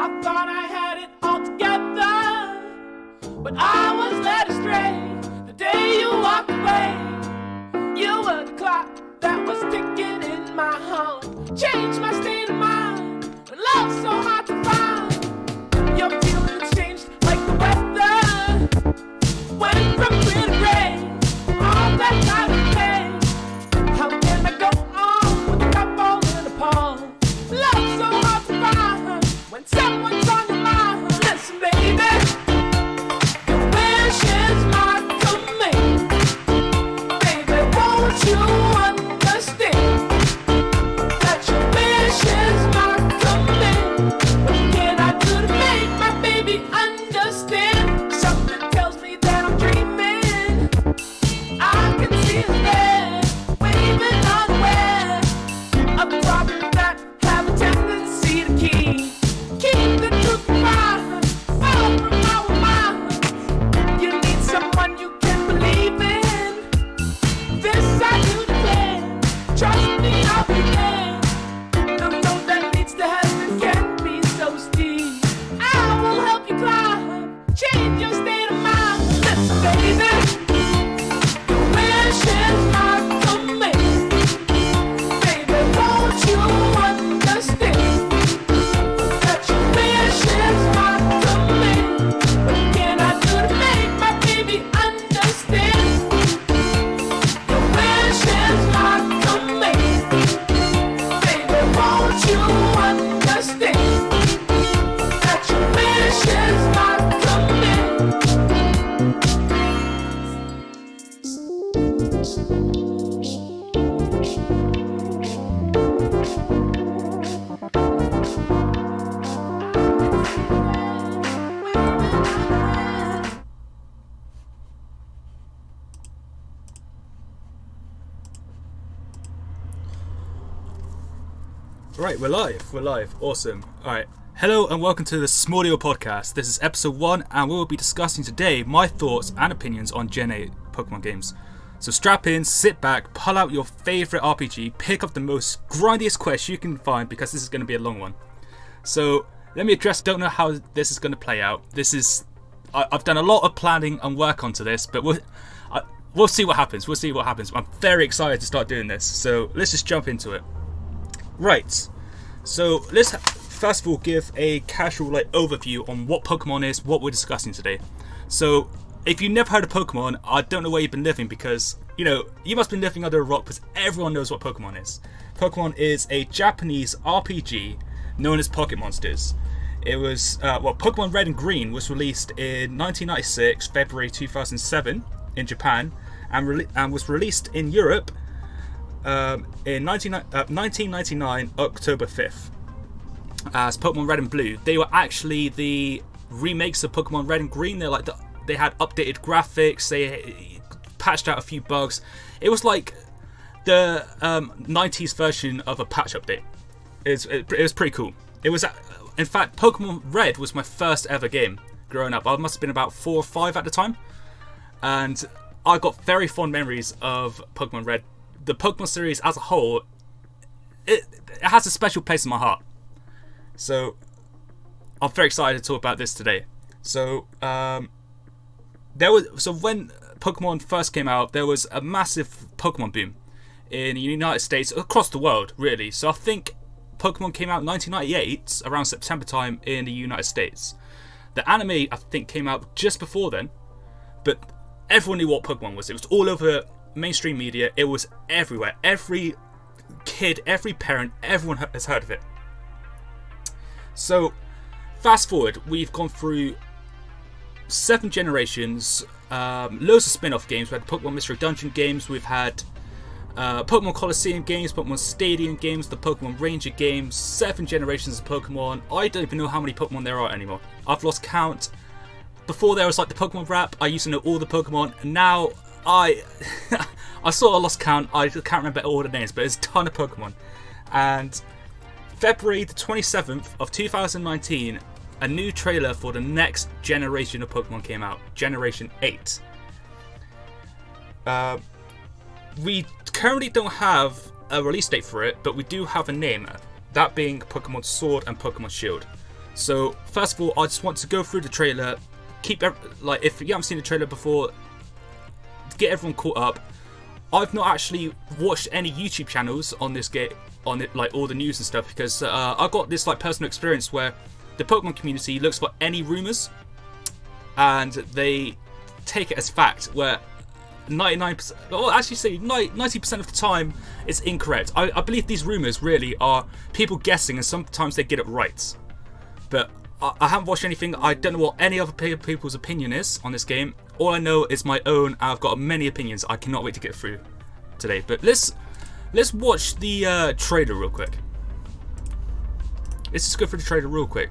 I thought I had it all together, but I was led astray the day you walked away. You were the clock that was ticking in my home, changed my state of mind when love's so hard to find. Your feelings changed like the weather, went from clear to gray, all that time and pain. How can I go on with the cup falling apart? Love's so hard to find when someone's on your mind. Listen, baby, your wish is my command. Baby, won't you understand that your wish is my command? What can I do to make my baby understand? Something tells me that I'm dreaming. I can see his head waving unaware of problems that have a tendency to keep the truth from far from our minds. You need someone you can believe in. This I do declare. Trust me, I'll be there. The road that leads to heaven can be so steep. I will help you climb, change your state of mind. Listen, baby, your wish is my command. Baby, won't you understand that your wish is my command? What can I do to make my baby understand? Your wish is my command. Baby, won't you understand that your wish is my command? Right, we're live, awesome. Alright, hello and welcome to the Smallio Podcast. This is episode 1 and we will be discussing today my thoughts and opinions on Gen 8 Pokemon games. So strap in, sit back, pull out your favourite RPG, pick up the most grindiest quest you can find because this is going to be a long one. So let me address, don't know how this is going to play out. I've done a lot of planning and work onto this, but we'll see what happens. I'm very excited to start doing this, so let's just jump into it. Right, so let's first of all give a casual overview on what Pokemon is, what we're discussing today. So if you've never heard of Pokemon, I don't know where you've been living because, you must be living under a rock because everyone knows what Pokemon is. Pokemon is a Japanese RPG known as Pocket Monsters. It was, Pokemon Red and Green was released in 1996, February 2007 in Japan, and was released in Europe in 1999, October 5th, as Pokemon Red and Blue. They were actually the remakes of Pokemon Red and Green. They had updated graphics, they patched out a few bugs. It was like the 90s version of a patch update. It was pretty cool. It was, in fact, Pokemon Red was my first ever game growing up. I must have been about 4 or 5 at the time, and I got very fond memories of Pokemon Red. The Pokemon series as a whole, it has a special place in my heart. So I'm very excited to talk about this today. So when Pokemon first came out, there was a massive Pokemon boom in the United States, across the world really. So I think Pokemon came out in 1998, around September time in the United States. The anime I think came out just before then, but everyone knew what Pokemon was. It was all over mainstream media. It was everywhere. Every kid, every parent, everyone has heard of it. So fast forward, we've gone through 7 generations, loads of spin-off games. We had Pokemon Mystery Dungeon games, we've had Pokemon Coliseum games, Pokemon Stadium games, the Pokemon Ranger games, 7 generations of Pokemon. I don't even know how many Pokemon there are anymore. I've lost count. Before there was the Pokemon Rap, I used to know all the Pokemon. Now I sort of lost count. I can't remember all the names, but there's a ton of Pokemon. And February the 27th of 2019, a new trailer for the next generation of Pokemon came out, Generation 8. We currently don't have a release date for it, but we do have a name, that being Pokemon Sword and Pokemon Shield. So first of all, I just want to go through the trailer. If you haven't seen the trailer before, get everyone caught up. I've not actually watched any YouTube channels on this game, on it, like all the news and stuff, because I got this like personal experience where the Pokemon community looks for any rumors and they take it as fact, where 99%, or actually say 90% of the time it's incorrect. I believe these rumors really are people guessing, and sometimes they get it right. But I haven't watched anything. I don't know what any other people's opinion is on this game. All I know is my own, and I've got many opinions. I cannot wait to get through today. But let's watch the trailer real quick. Let's just go through the trailer real quick.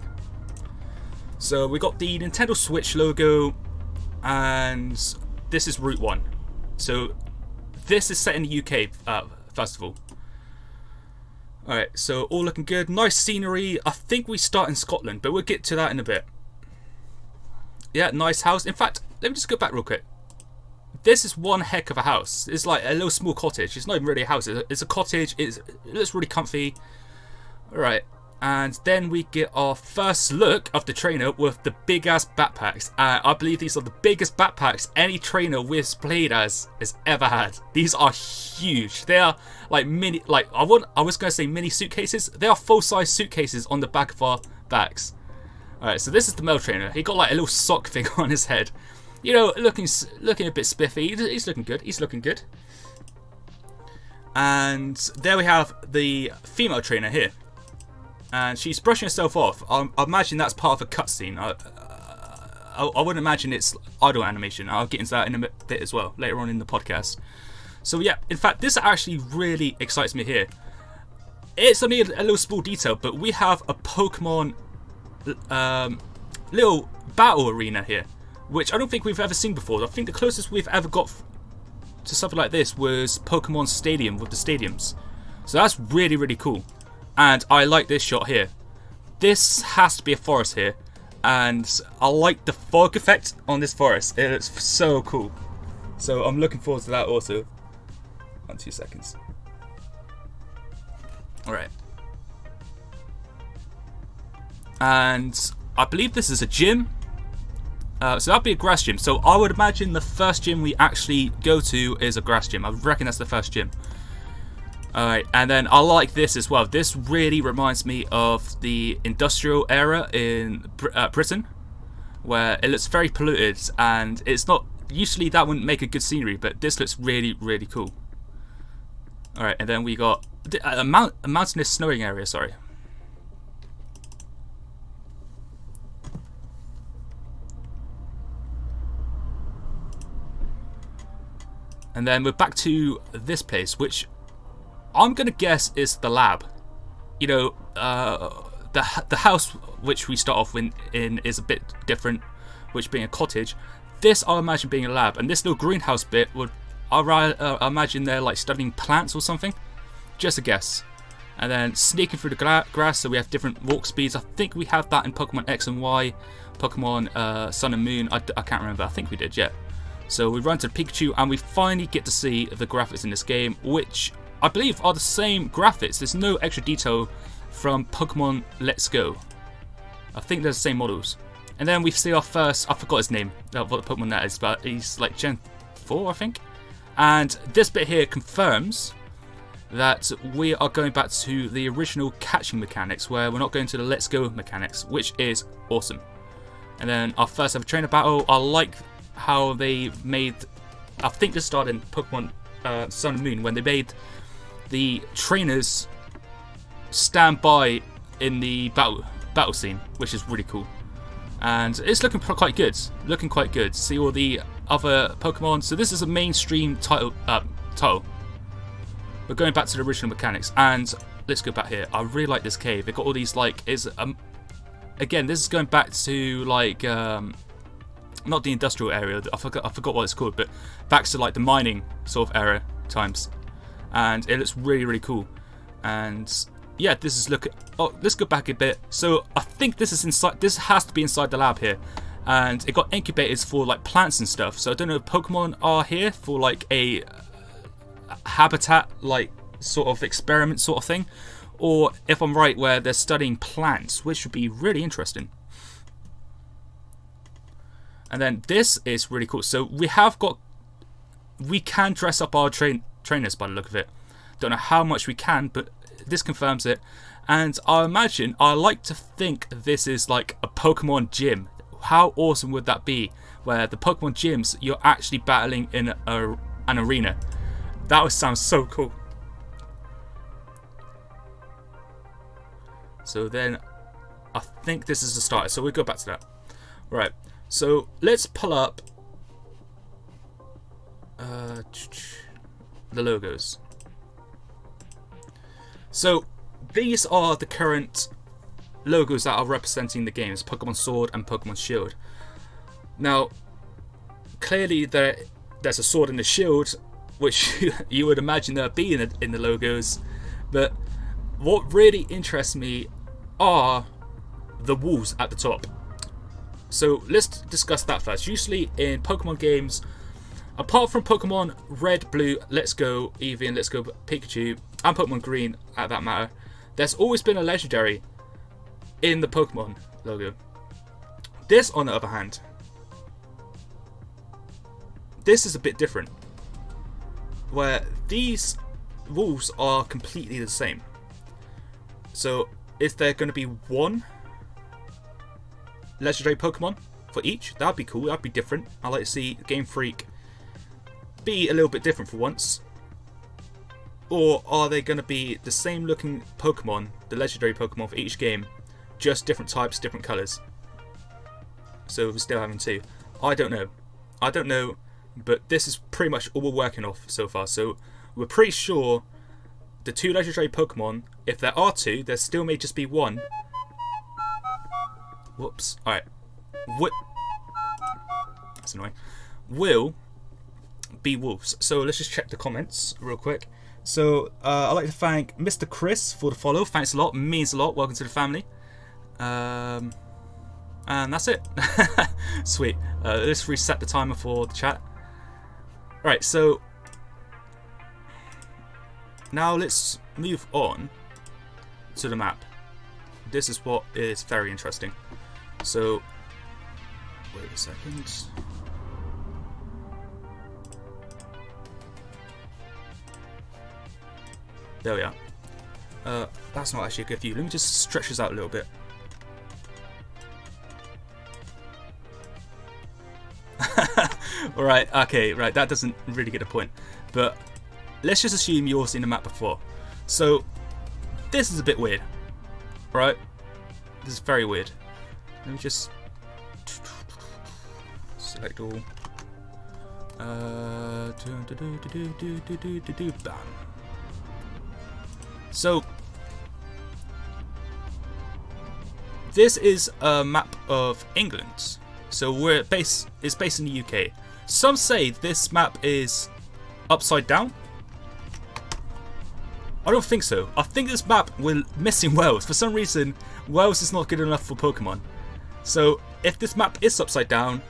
So we got the Nintendo Switch logo, and this is Route 1. So this is set in the UK, first of all. Alright, so all looking good. Nice scenery. I think we start in Scotland, but we'll get to that in a bit. Yeah, nice house. In fact, let me just go back real quick. This is one heck of a house. It's like a little small cottage. It's not even really a house. It's a cottage. It looks really comfy. Alright, and then we get our first look of the trainer with the big ass backpacks. I believe these are the biggest backpacks any trainer we've played as has ever had. These are huge. They are like mini, like I was going to say mini suitcases. They are full-size suitcases on the back of our backs. Alright, so this is the male trainer. He got like a little sock thing on his head. You know, looking a bit spiffy. He's looking good. He's looking good. And there we have the female trainer here. And she's brushing herself off. I imagine that's part of a cutscene. I wouldn't imagine it's idle animation. I'll get into that in a bit as well, later on in the podcast. So yeah, in fact, this actually really excites me here. It's only a little small detail, but we have a Pokemon little battle arena here, which I don't think we've ever seen before. I think the closest we've ever got to something like this was Pokemon Stadium with the stadiums. So that's really, really cool. And I like this shot here. This has to be a forest here. And I like the fog effect on this forest. It looks so cool. So I'm looking forward to that also. 2 seconds. Alright. And I believe this is a gym. So that'd be a grass gym. So I would imagine the first gym we actually go to is a grass gym. I reckon that's the first gym. Alright, and then I like this as well. This really reminds me of the industrial era in Britain, where it looks very polluted, and it's not, usually that wouldn't make a good scenery, but this looks really, really cool. Alright, and then we got a mountainous snowing area, sorry. And then we're back to this place, which I'm going to guess is the lab. You know, the house which we start off in is a bit different, which being a cottage. This I imagine being a lab, and this little greenhouse bit would, I imagine they're like studying plants or something. Just a guess. And then sneaking through the grass, so we have different walk speeds. I think we have that in Pokemon X and Y, Pokemon Sun and Moon. I can't remember. I think we did, yeah. So we run to Pikachu, and we finally get to see the graphics in this game, which I believe are the same graphics. There's no extra detail from Pokemon Let's Go. I think they're the same models. And then we see our first, I forgot his name, what the Pokemon that is, but he's like Gen 4, I think. And this bit here confirms that we are going back to the original catching mechanics, where we're not going to the Let's Go mechanics, which is awesome. And then our first ever trainer battle. I like how they made, I think this started in Pokemon Sun and Moon, when they made the trainers stand by in the battle scene, which is really cool. And it's looking quite good. See all the other Pokemon. So this is a mainstream title. We're going back to the original mechanics, and let's go back here. I really like this cave. They've got all these like again, this is going back to like not the industrial area. I forgot what it's called, but back to like the mining sort of era times. And it looks really, really cool. And yeah, this is let's go back a bit. So I think this is inside. This has to be inside the lab here, and it got incubators for like plants and stuff. So I don't know if Pokemon are here for like a habitat, like sort of experiment sort of thing, or if I'm right, where they're studying plants, which would be really interesting. And then this is really cool. So we can dress up our trainers by the look of it. Don't know how much we can, but this confirms it. And I like to think this is like a Pokemon gym. How awesome would that be? Where the Pokemon gyms, you're actually battling in an arena. That would sound so cool. So then, I think this is the starter. So we'll go back to that. Right. So let's pull up the logos. So these are the current logos that are representing the games, Pokemon Sword and Pokemon Shield. Now, clearly there's a sword and a shield, which you would imagine there'd be in the logos. But what really interests me are the wolves at the top. So let's discuss that first. Usually in Pokemon games, apart from Pokemon Red, Blue, Let's Go Eevee, and Let's Go Pikachu, and Pokemon Green at that matter, there's always been a legendary in the Pokemon logo. This, on the other hand, this is a bit different, where these wolves are completely the same. So is there going to be one legendary Pokemon for each? That'd be cool. That'd be different. I like to see Game Freak be a little bit different for once. Or are they going to be the same looking Pokemon, the legendary Pokemon for each game, just different types, different colours? So we're still having two. I don't know, but this is pretty much all we're working off so far. So we're pretty sure the two legendary Pokemon, if there are two, there still may just be one. Whoops. Alright. That's annoying. Will be wolves. So let's just check the comments real quick. So I'd like to thank Mr. Chris for the follow. Thanks a lot. Means a lot. Welcome to the family. And that's it. Sweet. Let's reset the timer for the chat. Alright, so now let's move on to the map. This is what is very interesting. So, wait a second. There we are. That's not actually a good view. Let me just stretch this out a little bit. Alright, okay, right, that doesn't really get the point. But let's just assume you've all seen the map before. So, this is a bit weird. Right? This is very weird. Let me just select all. Bam. So, this is a map of England. So it's based in the UK. Some say this map is upside down. I don't think so. I think this map we're missing Wales. For some reason, Wales is not good enough for Pokemon. So if this map is upside down,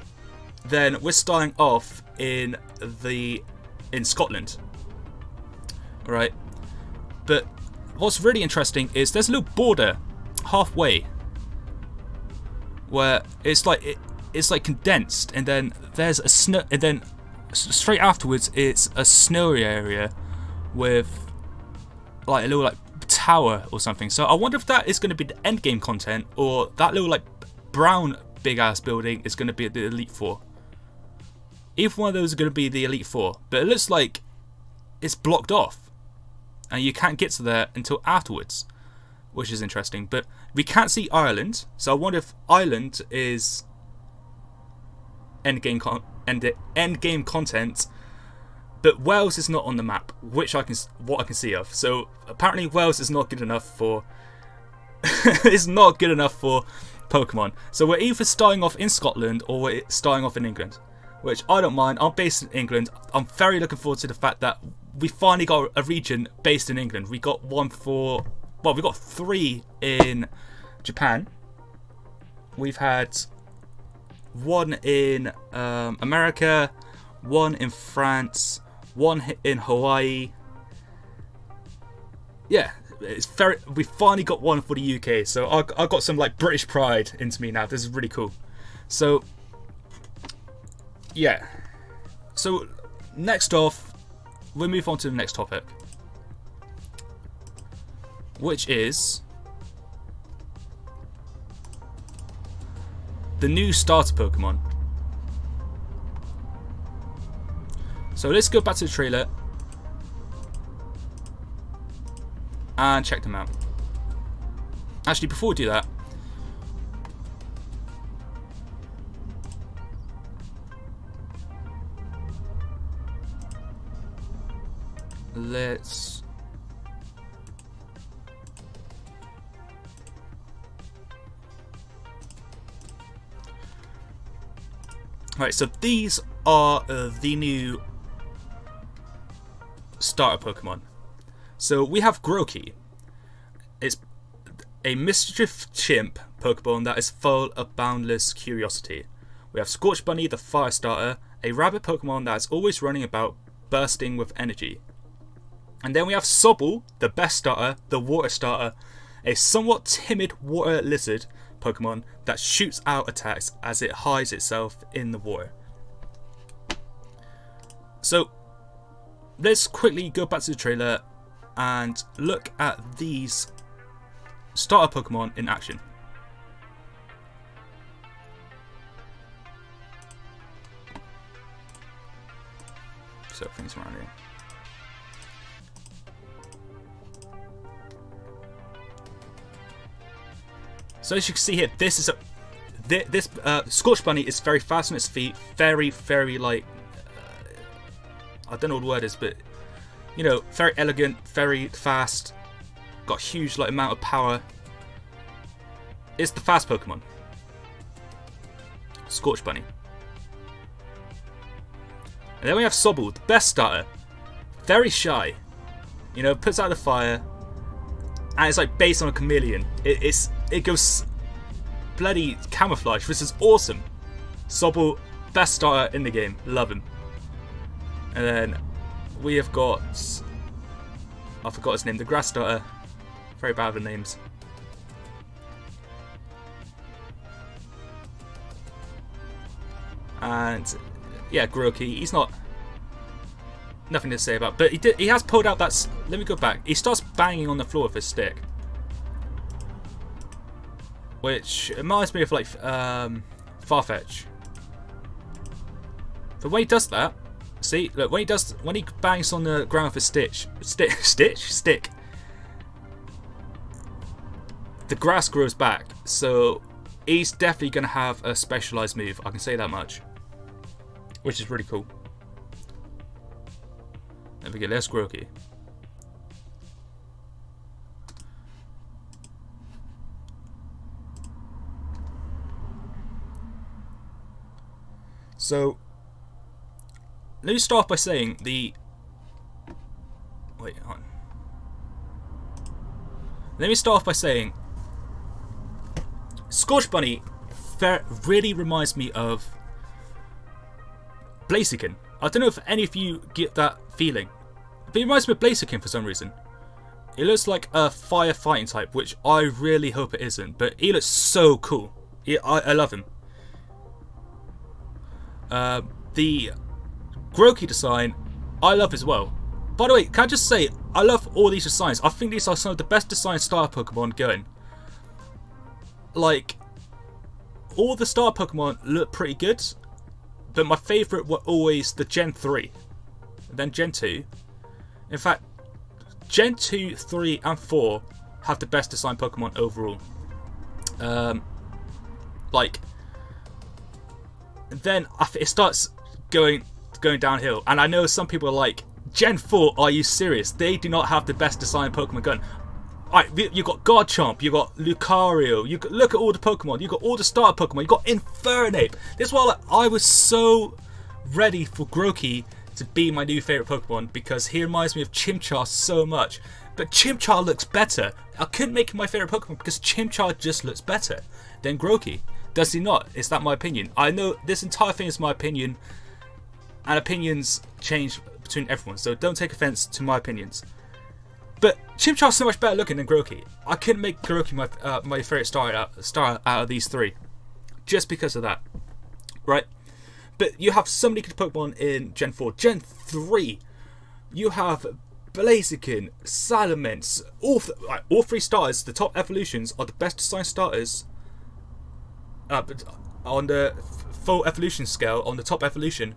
then we're starting off in Scotland. Right? But what's really interesting is there's a little border halfway where it's like condensed, and then there's a snow, and then straight afterwards it's a snowy area with like a little like tower or something. So I wonder if that is going to be the end game content, or that little like brown big ass building is going to be the Elite Four. Either one of those are going to be the Elite Four, but it looks like it's blocked off and you can't get to there until afterwards, which is interesting. But we can't see Ireland, so I wonder if Ireland is end game content. But Wales is not on the map, what I can see of. So apparently Wales is not good enough for it's not good enough for Pokemon. So we're either starting off in Scotland or we're starting off in England, which I don't mind. I'm based in England. I'm very looking forward to the fact that we finally got a region based in England. We got we got 3 in Japan. We've had 1 in America, 1 in France, 1 in Hawaii. Yeah, We finally got one for the UK, so I got some like British pride into me now. This is really cool. So yeah. So next off, we'll move on to the next topic, which is the new starter Pokemon. So let's go back to the trailer and check them out. Actually, before we do that, let's right, so these are the new starter Pokemon. So we have Grookey. It's a mischief chimp Pokemon that is full of boundless curiosity. We have Scorch Bunny, the fire starter, a rabbit Pokemon that is always running about, bursting with energy. And then we have Sobble, the best starter, the water starter, a somewhat timid water lizard Pokemon that shoots out attacks as it hides itself in the water. So let's quickly go back to the trailer and look at these starter Pokemon in action. So things around here. So as you can see here, this is this Scorch Bunny is very fast on its feet, very like I don't know what the word is, but you know, very elegant, very fast, got a huge like amount of power. It's the fast Pokemon, Scorch Bunny. And then we have Sobble, the best starter, very shy, you know, puts out the fire, and it's like based on a chameleon. It goes bloody camouflage. This is awesome. Sobble, best starter in the game, love him. And then we have got, I forgot his name, the grass starter. Very bad with names. And yeah, Grookey. He's not nothing to say about, but he has pulled out that. Let me go back. He starts banging on the floor with his stick, which reminds me of like Farfetch. But when he does that, see, look, when he bangs on the ground with his stick, the grass grows back. So he's definitely going to have a specialized move. I can say that much, which is really cool. There we go. There's Grookey. So let me start by saying Wait on. Let me start off by saying Scorch Bunny really reminds me of Blaziken. I don't know if any of you get that feeling, but it reminds me of Blaziken for some reason. It looks like a fire fighting type, which I really hope it isn't, but he looks so cool. I love him. The Grookey design, I love as well. By the way, can I just say, I love all these designs. I think these are some of the best designed star Pokemon going. Like, all the star Pokemon look pretty good, but my favourite were always the Gen 3, and then Gen 2. In fact, Gen 2, 3 and 4 have the best designed Pokemon overall. Then it starts going downhill, and I know some people are like, Gen 4, are you serious? They do not have the best designed Pokemon going. Alright, you got Garchomp, you got Lucario, look at all the Pokemon, you got all the starter Pokemon, you got Infernape. This is why I was so ready for Grookey to be my new favourite Pokemon, because he reminds me of Chimchar so much. But Chimchar looks better. I couldn't make him my favourite Pokemon because Chimchar just looks better than Grookey. Does he not? Is that my opinion? I know this entire thing is my opinion, and opinions change between everyone, so don't take offence to my opinions. But Chimchar's so much better looking than Grookey. I couldn't make Grookey my favourite star out of these three. Just because of that. Right? But you have so many good Pokemon in Gen 4. Gen 3, you have Blaziken, Salamence, all three starters, the top evolutions, are the best designed starters on the full evolution scale, on the top evolution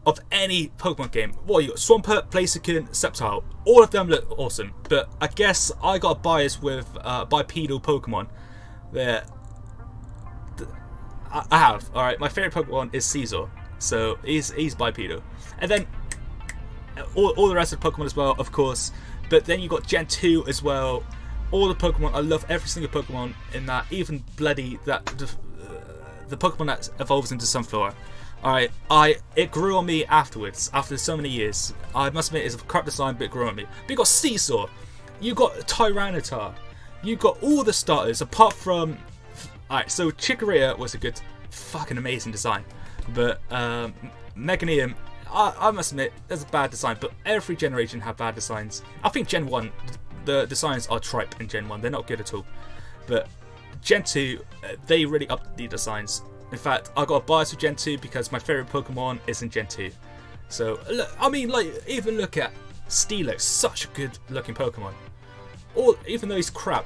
of any Pokemon game. What you got? Swampert, Blaziken, Sceptile. All of them look awesome. But I guess I got a bias with bipedal Pokemon. I have. Alright, my favourite Pokemon is Caesar. So he's bipedal. And then all the rest of the Pokemon as well, of course. But then you got Gen 2 as well. All the Pokemon, I love every single Pokemon in that. Even bloody the Pokemon that evolves into Sunflower. Alright, it grew on me afterwards, after so many years. I must admit, it's a crap design, but it grew on me. But you got Seesaw, you got Tyranitar, you got all the starters apart from. Alright, so Chikorita was a good, fucking amazing design, but Meganium, I must admit, there's a bad design, but every generation had bad designs. I think Gen 1, the designs are tripe in Gen 1, they're not good at all. But Gen 2, they really upped the designs. In fact, I got a bias with Gen 2 because my favourite Pokemon is in Gen 2. So, I mean, like, even look at Steelix, such a good looking Pokemon. Even though he's crap.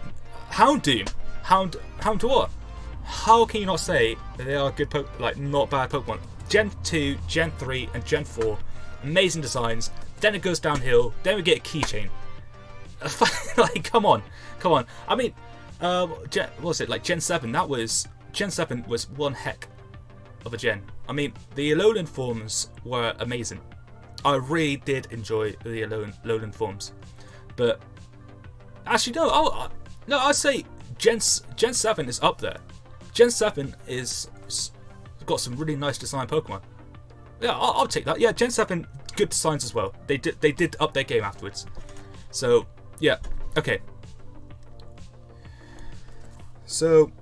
Houndoom, Houndour. How can you not say they are good not bad Pokemon? Gen 2, Gen 3 and Gen 4, amazing designs. Then it goes downhill, then we get a keychain. Like, come on. I mean, what was it, like Gen 7? Gen 7 was one heck of a gen. I mean, the Alolan forms were amazing. I really did enjoy the Alolan forms. But actually, no, I'd say Gen 7 is up there. Gen 7 is got some really nice design Pokemon. Yeah, I'll take that. Yeah, Gen 7, good designs as well. They did up their game afterwards. So, yeah, okay. So,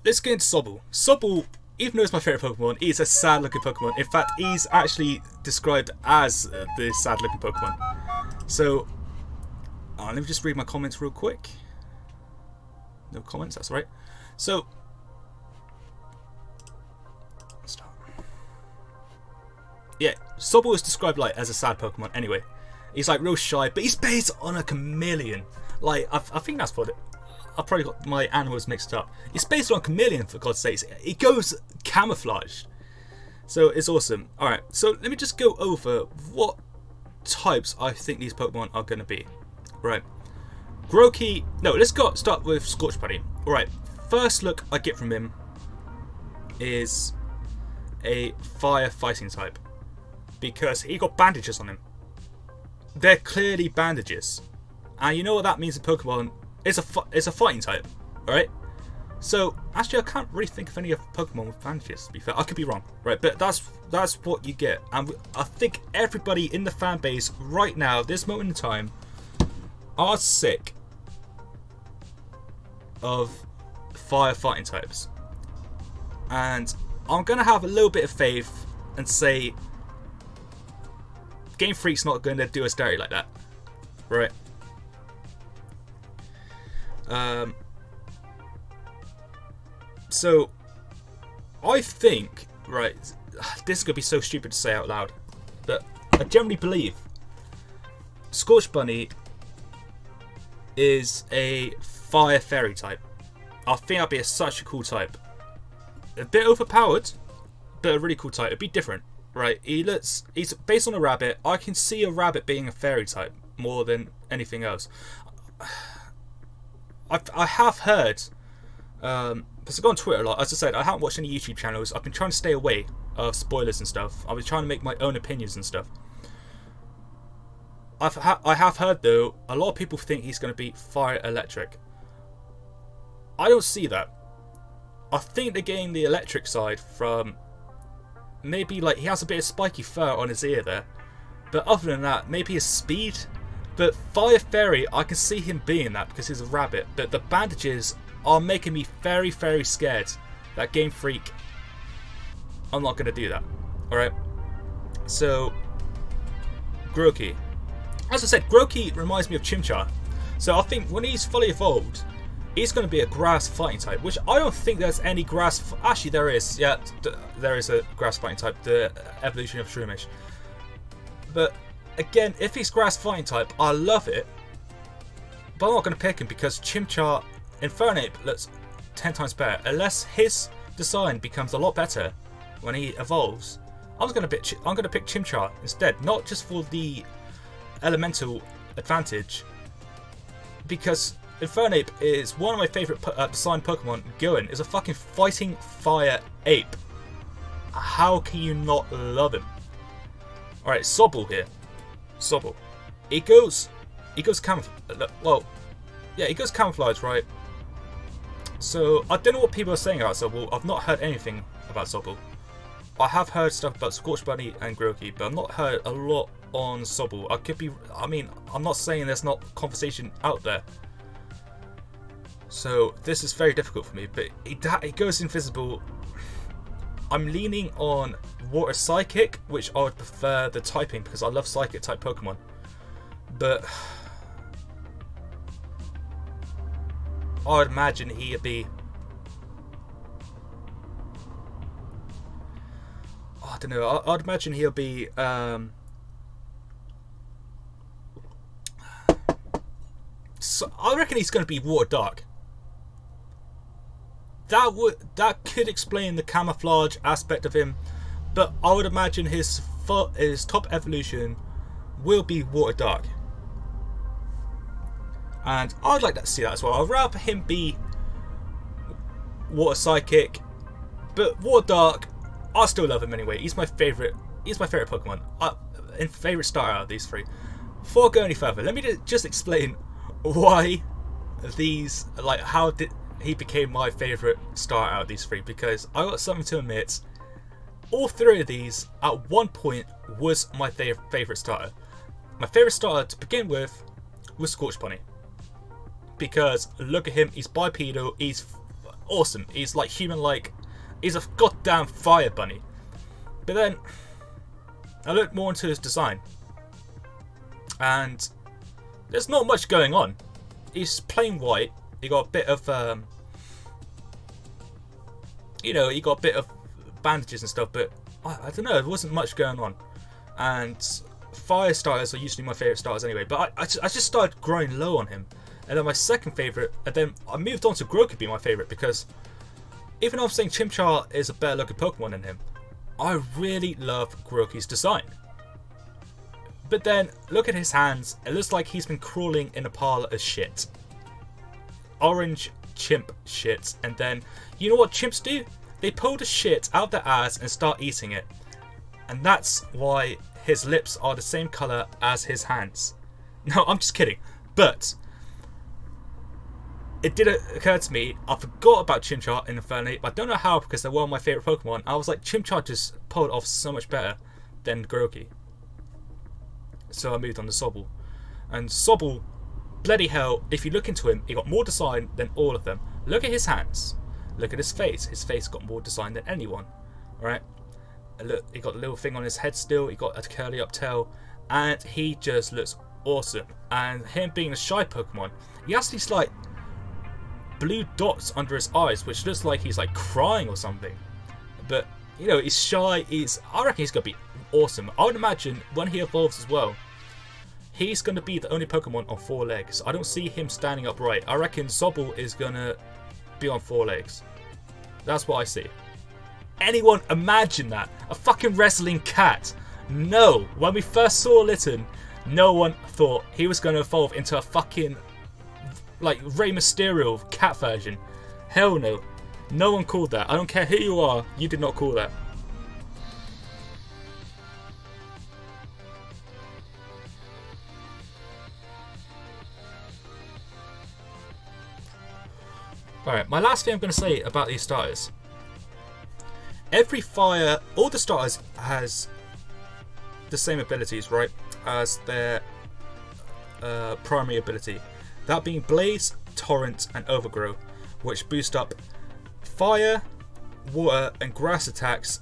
let's get into Sobble. Sobble, even though it's my favourite Pokemon, he's a sad looking Pokemon. In fact, he's actually described as the sad looking Pokemon. So, let me just read my comments real quick. No comments, that's right. So, let's start. Yeah, Sobble is described like as a sad Pokemon anyway. He's like real shy, but he's based on a chameleon. Like, I think that's what it. I probably got my animals mixed up. He's based on a chameleon, for God's sakes. He goes camouflaged. So it's awesome. Alright, so let me just go over what types I think these Pokemon are going to be. Right. Grookey. No, let's start with Scorch Bunny. Alright, first look I get from him is a fire fighting type. Because he got bandages on him. They're clearly bandages. And you know what that means in Pokemon? It's a fighting type, alright? So, actually I can't really think of any of Pokemon with bandages, to be fair. I could be wrong, right? But that's what you get. And I think everybody in the fan base right now, this moment in time, are sick of fire fighting types. And I'm going to have a little bit of faith and say Game Freak's not going to do a story like that, right? So I think, right, this is going to be so stupid to say out loud, but I generally believe Scorch Bunny is a fire fairy type. I think that'd be such a cool type. A bit overpowered, but a really cool type. It'd be different, right? He's based on a rabbit. I can see a rabbit being a fairy type more than anything else. I have heard, because I go on Twitter a lot. As I said, I haven't watched any YouTube channels. I've been trying to stay away of spoilers and stuff. I've been trying to make my own opinions and stuff. I have heard though, a lot of people think he's going to be fire electric. I don't see that. I think they're getting the electric side from maybe like he has a bit of spiky fur on his ear there, but other than that, maybe his speed. But Fire Fairy, I can see him being that because he's a rabbit. But the bandages are making me very, very scared that Game Freak, I'm not going to do that. Alright. So, Grookey. As I said, Grookey reminds me of Chimchar. So I think when he's fully evolved, he's going to be a grass fighting type, which I don't think there's any grass... Actually, there is. Yeah, there is a grass fighting type, the evolution of Shroomish. But again, if he's grass fighting type, I love it. But I'm not going to pick him because Chimchar Infernape looks 10 times better. Unless his design becomes a lot better when he evolves, I'm going to pick Chimchar instead. Not just for the elemental advantage, because Infernape is one of my favourite designed Pokemon going. Is a fucking fighting fire ape. How can you not love him? Alright, Sobble here. Sobble. He goes camouflage. Well, yeah, he goes camouflage, right? So I don't know what people are saying about Sobble. I've not heard anything about Sobble. I have heard stuff about Scorch Bunny and Grookey, but I've not heard a lot on Sobble. I'm not saying there's not conversation out there. So this is very difficult for me, but he goes invisible. I'm leaning on Water Psychic, which I would prefer the typing because I love Psychic type Pokemon. But I would imagine he'd be... I don't know. I'd imagine he'll be... So I reckon he's going to be Water Dark. That could explain the camouflage aspect of him, but I would imagine his top evolution will be Water Dark, and I'd like to see that as well. I'd rather him be Water Psychic, but Water Dark, I still love him anyway. He's my favorite Pokemon. Favorite starter out of these three. Before I go any further, let me just explain why how did he became my favourite starter out of these three, because I got something to admit. All three of these at one point was my favourite starter. My favourite starter to begin with was Scorch Bunny, because look at him, he's bipedal, he's awesome, he's like human-like, he's a goddamn fire bunny. But then I looked more into his design, and there's not much going on. He's plain white. He got a bit of, he got a bit of bandages and stuff, but I don't know, there wasn't much going on. And fire starters are usually my favourite starters anyway, but I just started growing low on him. And then my second favourite, and then I moved on to Grookey being my favourite, because even though I'm saying Chimchar is a better looking Pokemon than him, I really love Grookey's design. But then, look at his hands, it looks like he's been crawling in a pile of shit. Orange chimp shit. And then, you know what chimps do? They pull the shit out their ass and start eating it. And that's why his lips are the same colour as his hands. No, I'm just kidding. But it did occur to me, I forgot about Chimchar in Infernape. I don't know how, because they're one of my favourite Pokemon. I was like, Chimchar just pulled off so much better than Grookey. So I moved on to Sobble. And Sobble, bloody hell, if you look into him, he got more design than all of them. Look at his hands. Look at his face. His face got more design than anyone. Alright? Look, he got a little thing on his head still. He got a curly up tail. And he just looks awesome. And him being a shy Pokemon, he has these like blue dots under his eyes, which looks like he's like crying or something. But, he's shy. I reckon he's going to be awesome. I would imagine when he evolves as well, he's going to be the only Pokemon on 4 legs. I don't see him standing upright. I reckon Sobble is going to be on 4 legs. That's what I see. Anyone imagine that? A fucking wrestling cat? No. When we first saw Litten, no one thought he was going to evolve into a fucking like Rey Mysterio cat version. Hell no. No one called that. I don't care who you are, you did not call that. Alright, my last thing I'm going to say about these starters. Every fire, all the starters has the same abilities, right, as their primary ability. That being Blaze, Torrent and Overgrow, which boost up fire, water and grass attacks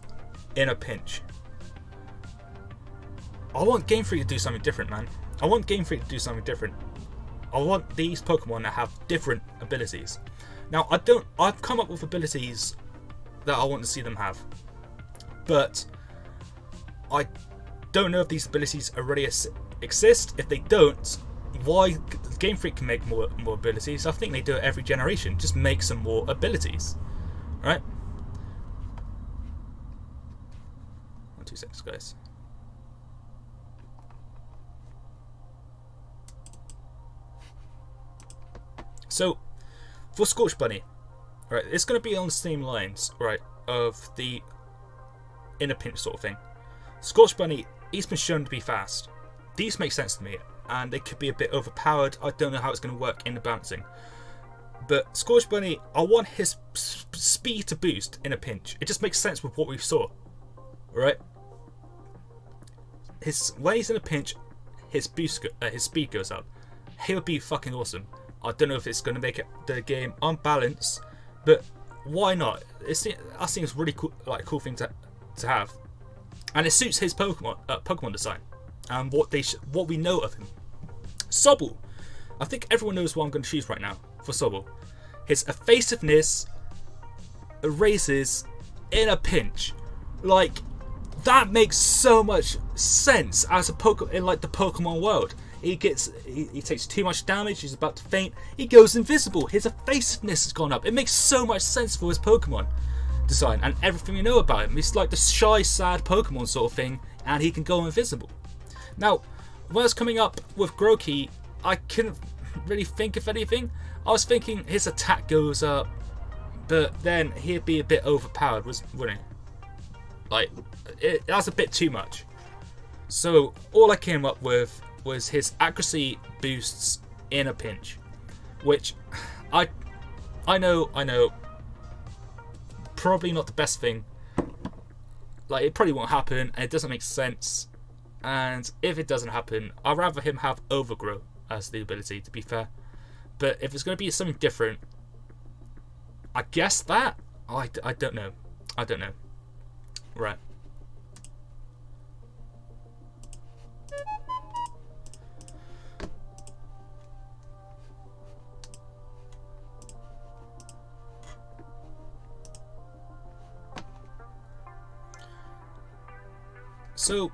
in a pinch. I want Game Freak to do something different, man. I want Game Freak to do something different. I want these Pokemon to have different abilities. Now, I've come up with abilities that I want to see them have, but I don't know if these abilities already exist. If they don't, why Game Freak can make more abilities? I think they do it every generation. Just make some more abilities, right? 2 seconds, guys. So, for Scorch Bunny, right, it's going to be on the same lines, right, of the in a pinch sort of thing. Scorch Bunny, he's been shown to be fast. These make sense to me, and they could be a bit overpowered. I don't know how it's going to work in the balancing. But Scorch Bunny, I want his speed to boost in a pinch. It just makes sense with what we saw, right? When he's in a pinch, his speed goes up. He'll be fucking awesome. I don't know if it's going to make the game unbalanced, but why not? That seems really cool, like a cool thing to have, and it suits his Pokemon design and what we know of him. Sobble, I think everyone knows what I'm going to choose right now for Sobble. His evasiveness raises in a pinch, like that makes so much sense as a Pokemon in like the Pokemon world. He takes too much damage, he's about to faint, he goes invisible, his evasiveness has gone up. It makes so much sense for his Pokemon design and everything we know about him. He's like the shy, sad Pokemon sort of thing, and he can go invisible. Now, when I was coming up with Grookey, I couldn't really think of anything. I was thinking his attack goes up, but then he'd be a bit overpowered, wouldn't he? Like, that's a bit too much. So, all I came up with was his accuracy boosts in a pinch, which I know, probably not the best thing. Like, it probably won't happen, and it doesn't make sense. And if it doesn't happen, I'd rather him have Overgrow as the ability, to be fair. But if it's going to be something different, I guess that I don't know. Right. So,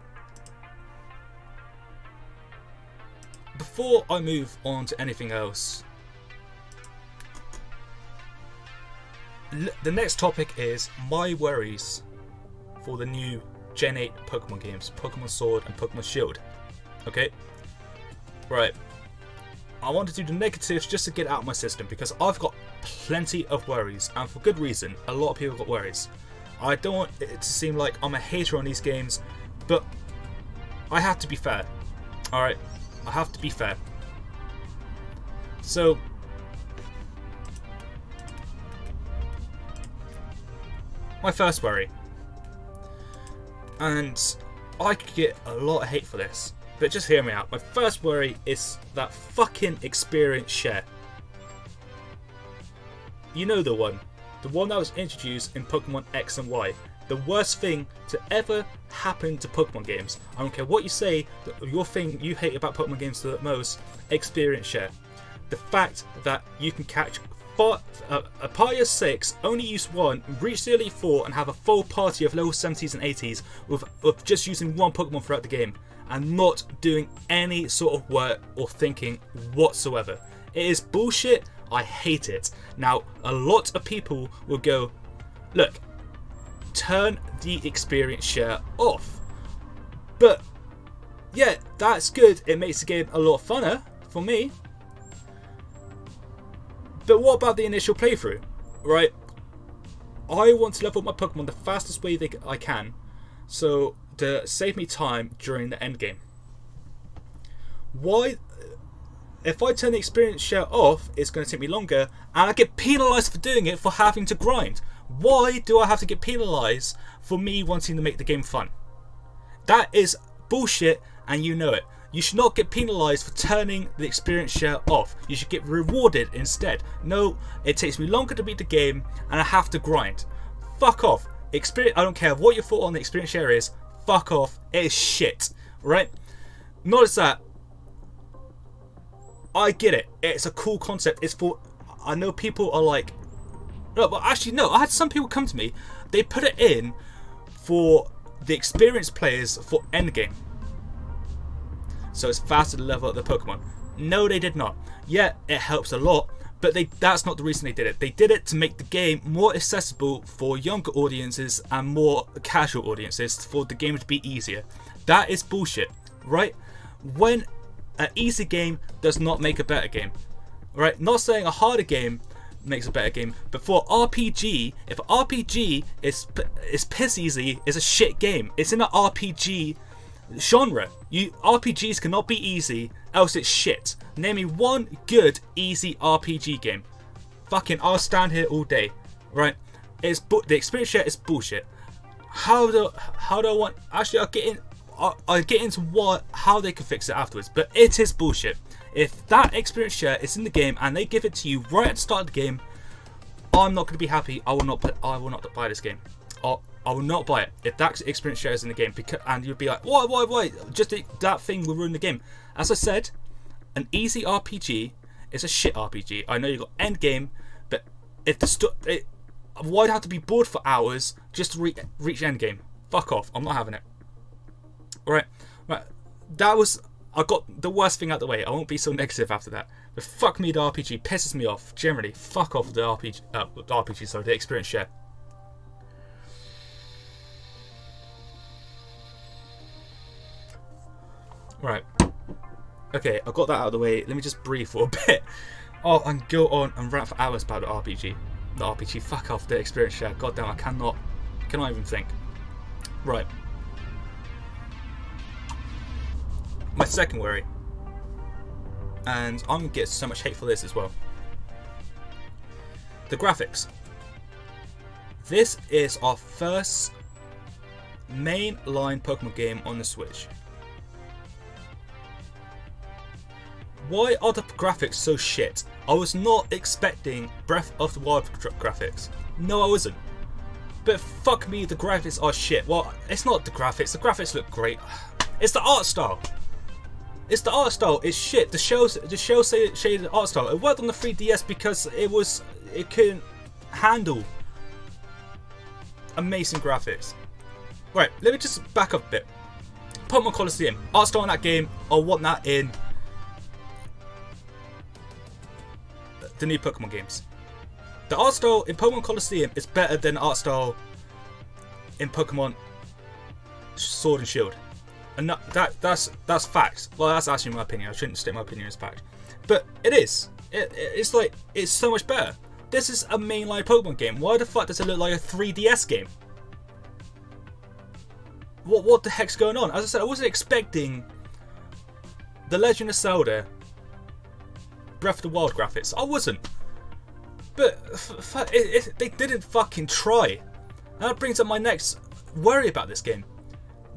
before I move on to anything else, the next topic is my worries for the new Gen 8 Pokemon games, Pokemon Sword and Pokemon Shield. Okay? Right. I want to do the negatives just to get out of my system because I've got plenty of worries, and for good reason. A lot of people got worries. I don't want it to seem like I'm a hater on these games, but I have to be fair. Alright? I have to be fair. So, my first worry, and I could get a lot of hate for this, but just hear me out. My first worry is that fucking experience share. You know the one that was introduced in Pokemon X and Y. The worst thing to ever happen to Pokemon games. I don't care what you say, your thing you hate about Pokemon games the most, experience share. The fact that you can catch a party of 6, only use 1, reach the Elite 4 and have a full party of level 70s and 80s with just using one Pokemon throughout the game and not doing any sort of work or thinking whatsoever. It is bullshit. I hate it. Now, a lot of people will go, look, turn the experience share off. But, yeah, that's good. It makes the game a lot funner for me. But what about the initial playthrough, right? I want to level up my Pokemon the fastest way I can, so to save me time during the end game. Why? If I turn the experience share off, it's going to take me longer, and I get penalised for doing it for having to grind. Why do I have to get penalised for me wanting to make the game fun? That is bullshit, and you know it. You should not get penalised for turning the experience share off. You should get rewarded instead. No, it takes me longer to beat the game and I have to grind. Fuck off. I don't care what your thought on the experience share is. Fuck off. It is shit. Right? Not as that. I get it. It's a cool concept. It's for... I know people are like... No, but actually, no. I had some people come to me. They put it in for the experienced players for endgame. So it's faster to level up the Pokemon. No, they did not. Yeah, it helps a lot. But that's not the reason they did it. They did it to make the game more accessible for younger audiences and more casual audiences, for the game to be easier. That is bullshit, right? When an easy game does not make a better game, right? Not saying a harder game makes a better game, but for RPG, if an RPG is piss easy, it's a shit game. It's in an RPG genre. RPGs cannot be easy, else it's shit. Name me one good easy RPG game. Fucking, I'll stand here all day, right? The experience share is bullshit. How do I want? Actually, I'll get into how they can fix it afterwards. But it is bullshit. If that experience share is in the game and they give it to you right at the start of the game, I'm not going to be happy. I will not buy this game. I will not buy it if that experience share is in the game, and you'd be like, why? Just that thing will ruin the game. As I said, an easy RPG is a shit RPG. I know you got end game, but if why'd I have to be bored for hours just to reach end game? Fuck off. I'm not having it. Right. I got the worst thing out the way. I won't be so negative after that. But fuck me, the RPG pisses me off. Generally, fuck off the the experience share. Right. Okay, I got that out of the way. Let me just breathe for a bit. Oh, and go on and rant for hours about the RPG. The RPG, fuck off the experience share. God damn, I cannot even think. Right. My second worry, and I'm gonna get so much hate for this as well. The graphics. This is our first mainline Pokemon game on the Switch. Why are the graphics so shit? I was not expecting Breath of the Wild graphics. No, I wasn't. But fuck me, the graphics are shit. Well, it's not the graphics. The graphics look great. It's the art style. It's the art style. It's shit. The shell shaded art style. It worked on the 3DS because it couldn't handle amazing graphics. Right, let me just back up a bit. Pokemon Colosseum. Art style in that game, I want that in the new Pokemon games. The art style in Pokemon Colosseum is better than art style in Pokemon Sword and Shield. And that's facts. Well, that's actually my opinion. I shouldn't state my opinion as fact. But it is. It's like, it's so much better. This is a mainline Pokemon game. Why the fuck does it look like a 3DS game? What the heck's going on? As I said, I wasn't expecting The Legend of Zelda Breath of the Wild graphics. I wasn't. But they didn't fucking try. And that brings up my next worry about this game.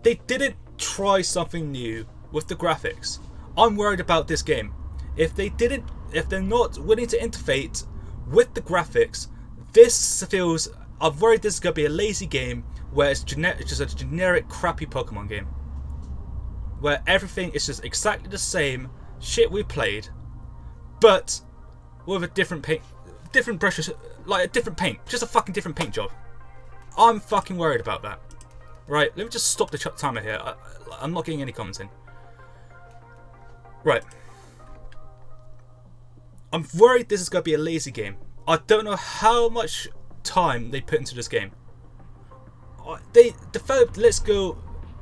They didn't try something new with the graphics. I'm worried about this game. If they're not willing to interface with the graphics, I'm worried this is going to be a lazy game where it's just a generic crappy Pokemon game. Where everything is just exactly the same shit we played, but with a different paint, different brushes, like a different paint, just a fucking different paint job. I'm fucking worried about that. Right, let me just stop the timer here. I'm not getting any comments in. Right. I'm worried this is going to be a lazy game. I don't know how much time they put into this game. They developed Let's Go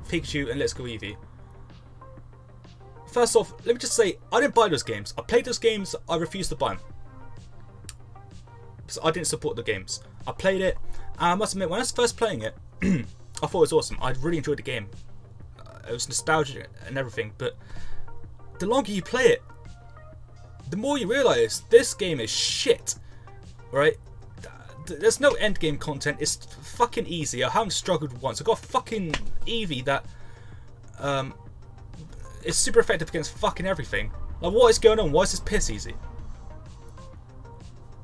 Pikachu and Let's Go Eevee. First off, let me just say, I didn't buy those games. I played those games, I refused to buy them. So I didn't support the games. I played it, and I must admit, when I was first playing it, I thought it was awesome. I really enjoyed the game. It was nostalgic and everything, but the longer you play it, the more you realise this game is shit. Right? There's no end game content. It's fucking easy. I haven't struggled once. I got fucking Eevee that is super effective against fucking everything. Like, what is going on? Why is this piss easy?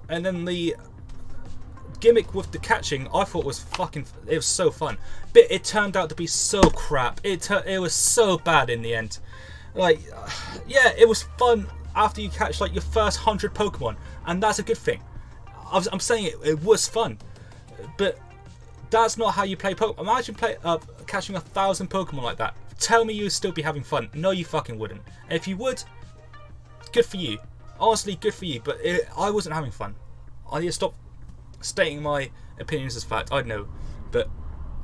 And then the gimmick with the catching, I thought was it was so fun. But it turned out to be so crap. It was so bad in the end. Like, yeah, it was fun after you catch like your first 100 Pokemon, and that's a good thing. I'm saying it was fun, but that's not how you play Pokemon. Imagine catching 1,000 Pokemon like that. Tell me you'd still be having fun. No, you fucking wouldn't. And if you would, good for you. Honestly, good for you. But I wasn't having fun. I need to stop stating my opinions as fact. I know, but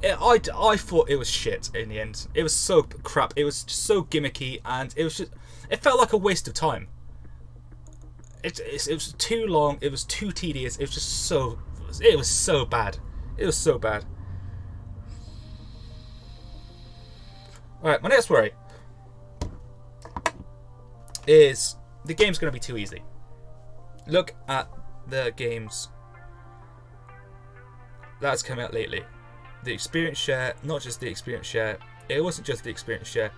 I thought it was shit in the end. It was so crap. It was just so gimmicky, and it felt like a waste of time. It was too long. It was too tedious. It was just so. It was so bad. It was so bad. Alright, my next worry is the game's going to be too easy. Look at the games that's come out lately. The experience share, not just the experience share. It wasn't just the experience share.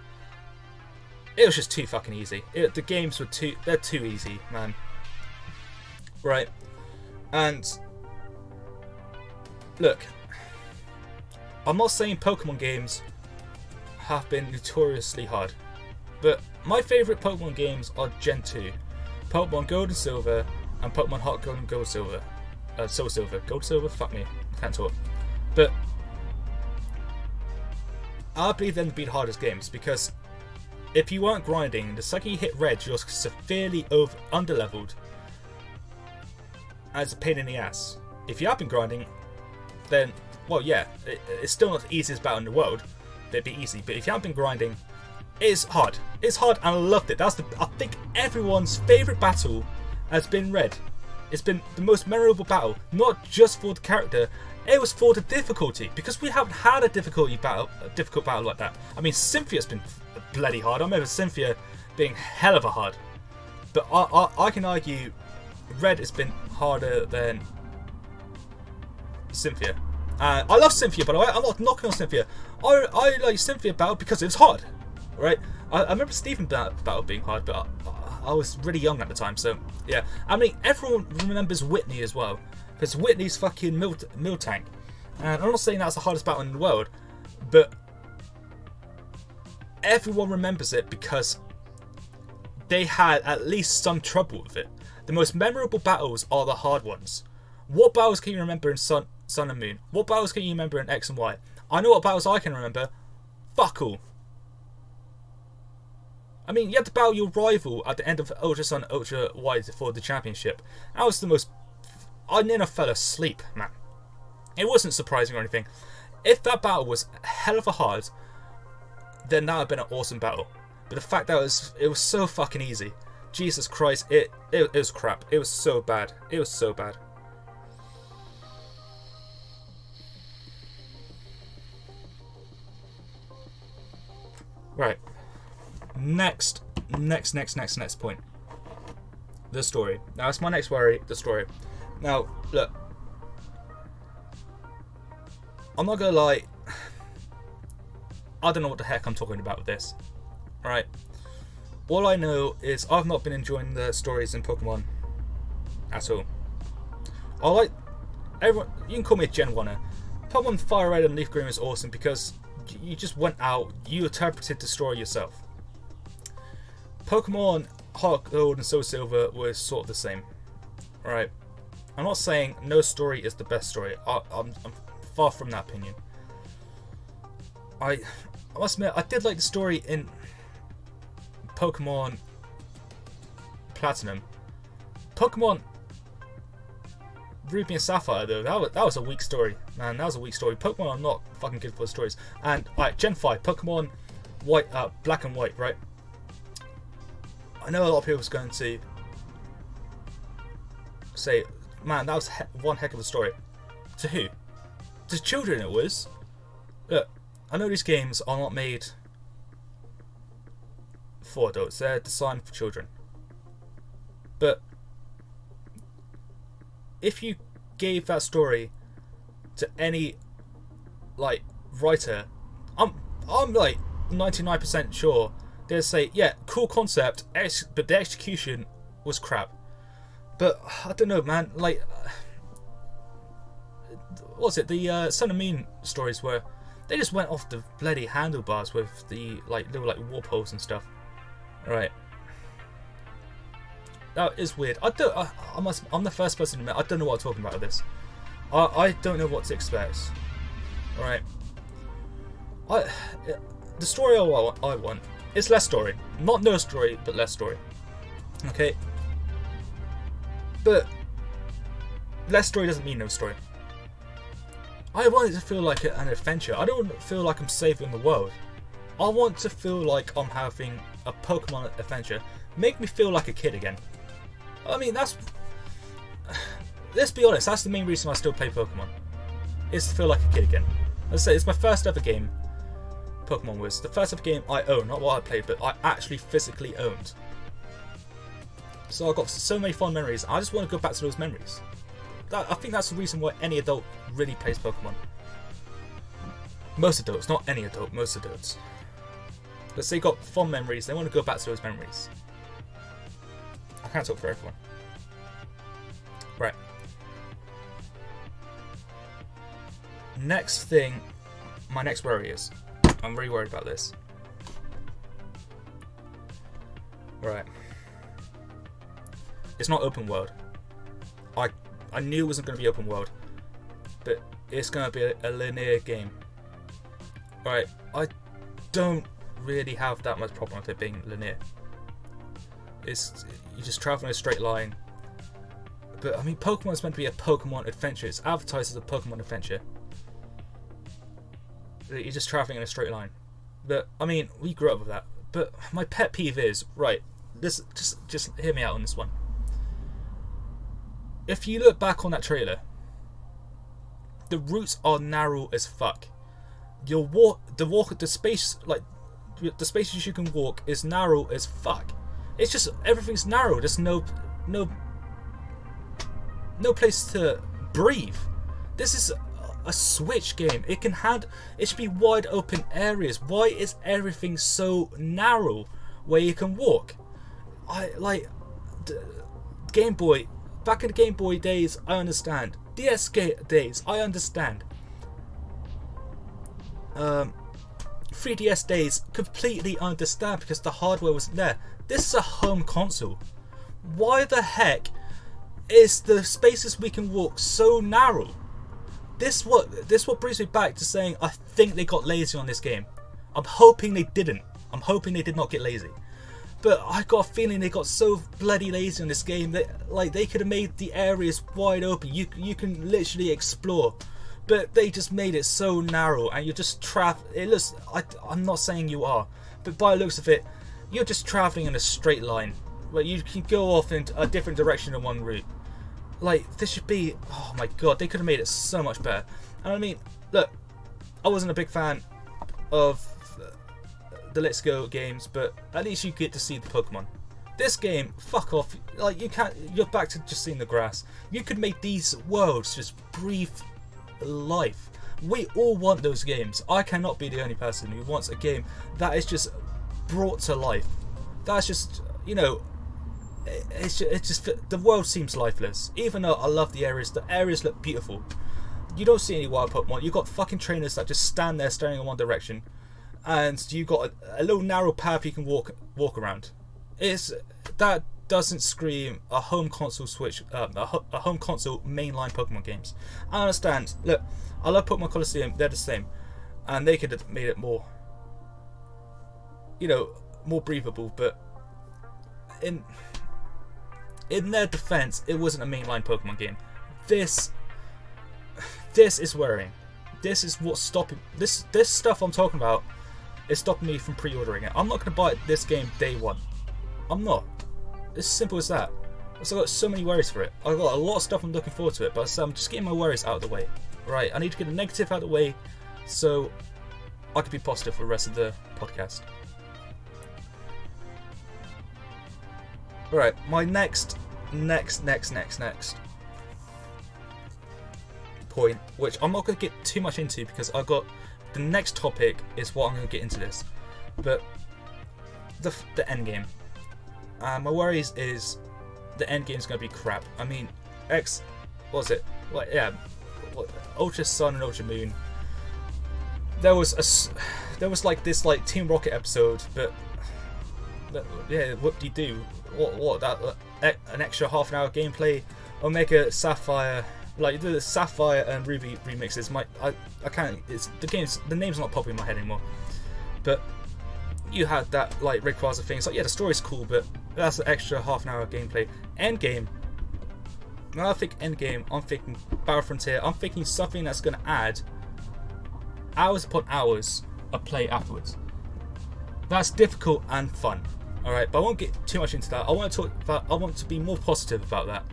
It was just too fucking easy. The games were they're too easy, man. Right? And look, I'm not saying Pokemon games have been notoriously hard, but my favourite Pokemon games are Gen 2, Pokemon Gold and Silver, and Pokemon Heart Gold and Gold Silver. Soul Silver. Gold Silver? Fuck me. Can't talk. But I believe them to be the hardest games, because if you weren't grinding, the second you hit red, you're severely underleveled, and it's a pain in the ass. If you have been grinding, then, well, yeah, it's still not the easiest battle in the world. It'd be easy, but if you haven't been grinding, it's hard. It's hard, and I loved it. I think everyone's favourite battle has been red. It's been the most memorable battle, not just for the character. It was for the difficulty, because we haven't had a difficult battle like that. I mean, Cynthia's been bloody hard. I remember Cynthia being hell of a hard, but I can argue red has been harder than Cynthia. I love Cynthia, by the way. I'm not knocking on Cynthia. I like Cynthia battle because it was hard, right? I remember Stephen battle being hard, but I was really young at the time, so yeah. I mean, everyone remembers Whitney as well, because Whitney's fucking mill tank. And I'm not saying that's the hardest battle in the world, but everyone remembers it because they had at least some trouble with it. The most memorable battles are the hard ones. What battles can you remember in Sun and Moon? What battles can you remember in X and Y? I know what battles I can remember. Fuck all. I mean, you had to battle your rival at the end of Ultra Sun, Ultra Y for the championship. That was the most. I nearly fell asleep, man. It wasn't surprising or anything. If that battle was a hell of a hard, then that would have been an awesome battle. But the fact that it was so fucking easy. Jesus Christ, it was crap. It was so bad. It was so bad. Right. Next point. The story. Now, that's my next worry, the story. Now, look. I'm not gonna lie. I don't know what the heck I'm talking about with this. Alright. All I know is I've not been enjoying the stories in Pokemon at all. I like everyone. You can call me a Gen 1er. Pokemon Fire Red and Leaf Green is awesome because you just went out, you interpreted the story yourself. Pokemon Heart Gold and Soul Silver was sort of the same. Alright. I'm not saying no story is the best story. I'm far from that opinion. I must admit, I did like the story in Pokemon Platinum. Pokemon Ruby and Sapphire, though, that was a weak story. Man, that was a weak story. Pokemon are not fucking good for the stories. And, alright, Gen 5, Pokemon White, Black and White, right? I know a lot of people was going to say, man, that was one heck of a story. To who? To children it was. Look, I know these games are not made for adults. They're designed for children. But if you gave that story to any like writer, I'm like 99% sure they'd say, yeah, cool concept, but the execution was crap. But I don't know, man. Like, what was it? The Sun and Moon stories where they just went off the bloody handlebars with the like little like warp holes and stuff. Right. that is weird. I'm the first person to admit I don't know what I'm talking about with this. I don't know what to expect. Alright. The story I want is less story. Not no story, but less story. Okay? But less story doesn't mean no story. I want it to feel like an adventure. I don't feel like I'm saving the world. I want to feel like I'm having a Pokemon adventure. Make me feel like a kid again. I mean, that's... Let's be honest, that's the main reason I still play Pokemon. Is to feel like a kid again. As I say, it's my first ever game. Pokemon was the first ever game I owned. Not what I played, but I actually physically owned. So I've got so many fond memories. I just want to go back to those memories. I think that's the reason why any adult really plays Pokemon. Most adults, not any adult, most adults. Because they got fond memories, they want to go back to those memories. I can't talk for everyone. Right. Next thing, my next worry is, I'm really worried about this. Right. It's not open world. I knew it wasn't going to be open world, but it's going to be a linear game. Right, I don't really have that much problem with it being linear. You just travel in a straight line. But I mean, Pokemon's meant to be a Pokemon adventure. It's advertised as a Pokemon adventure. You're just traveling in a straight line. But I mean, we grew up with that. But my pet peeve is, right, this just hear me out on this one. If you look back on that trailer, the routes are narrow as fuck. The spaces you can walk is narrow as fuck. It's just everything's narrow. There's no place to breathe. This is a Switch game. It should be wide open areas. Why is everything so narrow where you can walk? Game Boy. Back in the Game Boy days, I understand. DS days, I understand. 3DS days, completely understand because the hardware wasn't there. This is a home console. Why the heck is the spaces we can walk so narrow? This what brings me back to saying I think they got lazy on this game. I'm hoping they didn't. I'm hoping they did not get lazy. But I got a feeling they got so bloody lazy on this game that they could have made the areas wide open. You can literally explore, but they just made it so narrow, and you're just It looks. I'm not saying you are, but by the looks of it, you're just traveling in a straight line where you can go off in a different direction in one route. This should be. Oh my god, they could have made it so much better. And I mean, look, I wasn't a big fan of the Let's Go games, but at least you get to see the Pokemon. This game, fuck off. You're back to just seeing the grass. You could make these worlds just breathe life. We all want those games. I cannot be the only person who wants a game that is just brought to life. That's just, it's just the world seems lifeless. Even though I love the areas look beautiful. You don't see any wild Pokemon. You've got fucking trainers that just stand there staring in one direction. And you got a little narrow path you can walk around. That doesn't scream a home console Switch, a home console mainline Pokemon games. I understand. Look, I love Pokemon Colosseum. They're the same, and they could have made it more, more breathable. But in their defense, it wasn't a mainline Pokemon game. This is worrying. This is what's stopping this stuff I'm talking about. It's stopping me from pre-ordering it. I'm not going to buy this game day one. I'm not. It's as simple as that. I've got so many worries for it. I've got a lot of stuff I'm looking forward to it, but I'm just getting my worries out of the way. Right, I need to get the negative out of the way so I can be positive for the rest of the podcast. Alright, my next point, which I'm not going to get too much into because I got the next topic is what I'm going to get into this, but the end game. My worries is the end game is going to be crap. I mean, Ultra Sun and Ultra Moon. There was like this Team Rocket episode, but yeah, what do you do? What an extra half an hour gameplay, or make a Sapphire, like the Sapphire and Ruby remixes. I can't. The name's not popping in my head anymore. But you had that like Rayquaza thing. It's like, yeah, the story's cool, but that's an extra half an hour gameplay. Endgame. When I think endgame, I'm thinking Battle Frontier. I'm thinking something that's going to add hours upon hours of play afterwards. That's difficult and fun. Alright, but I won't get too much into that. I want to be more positive about that.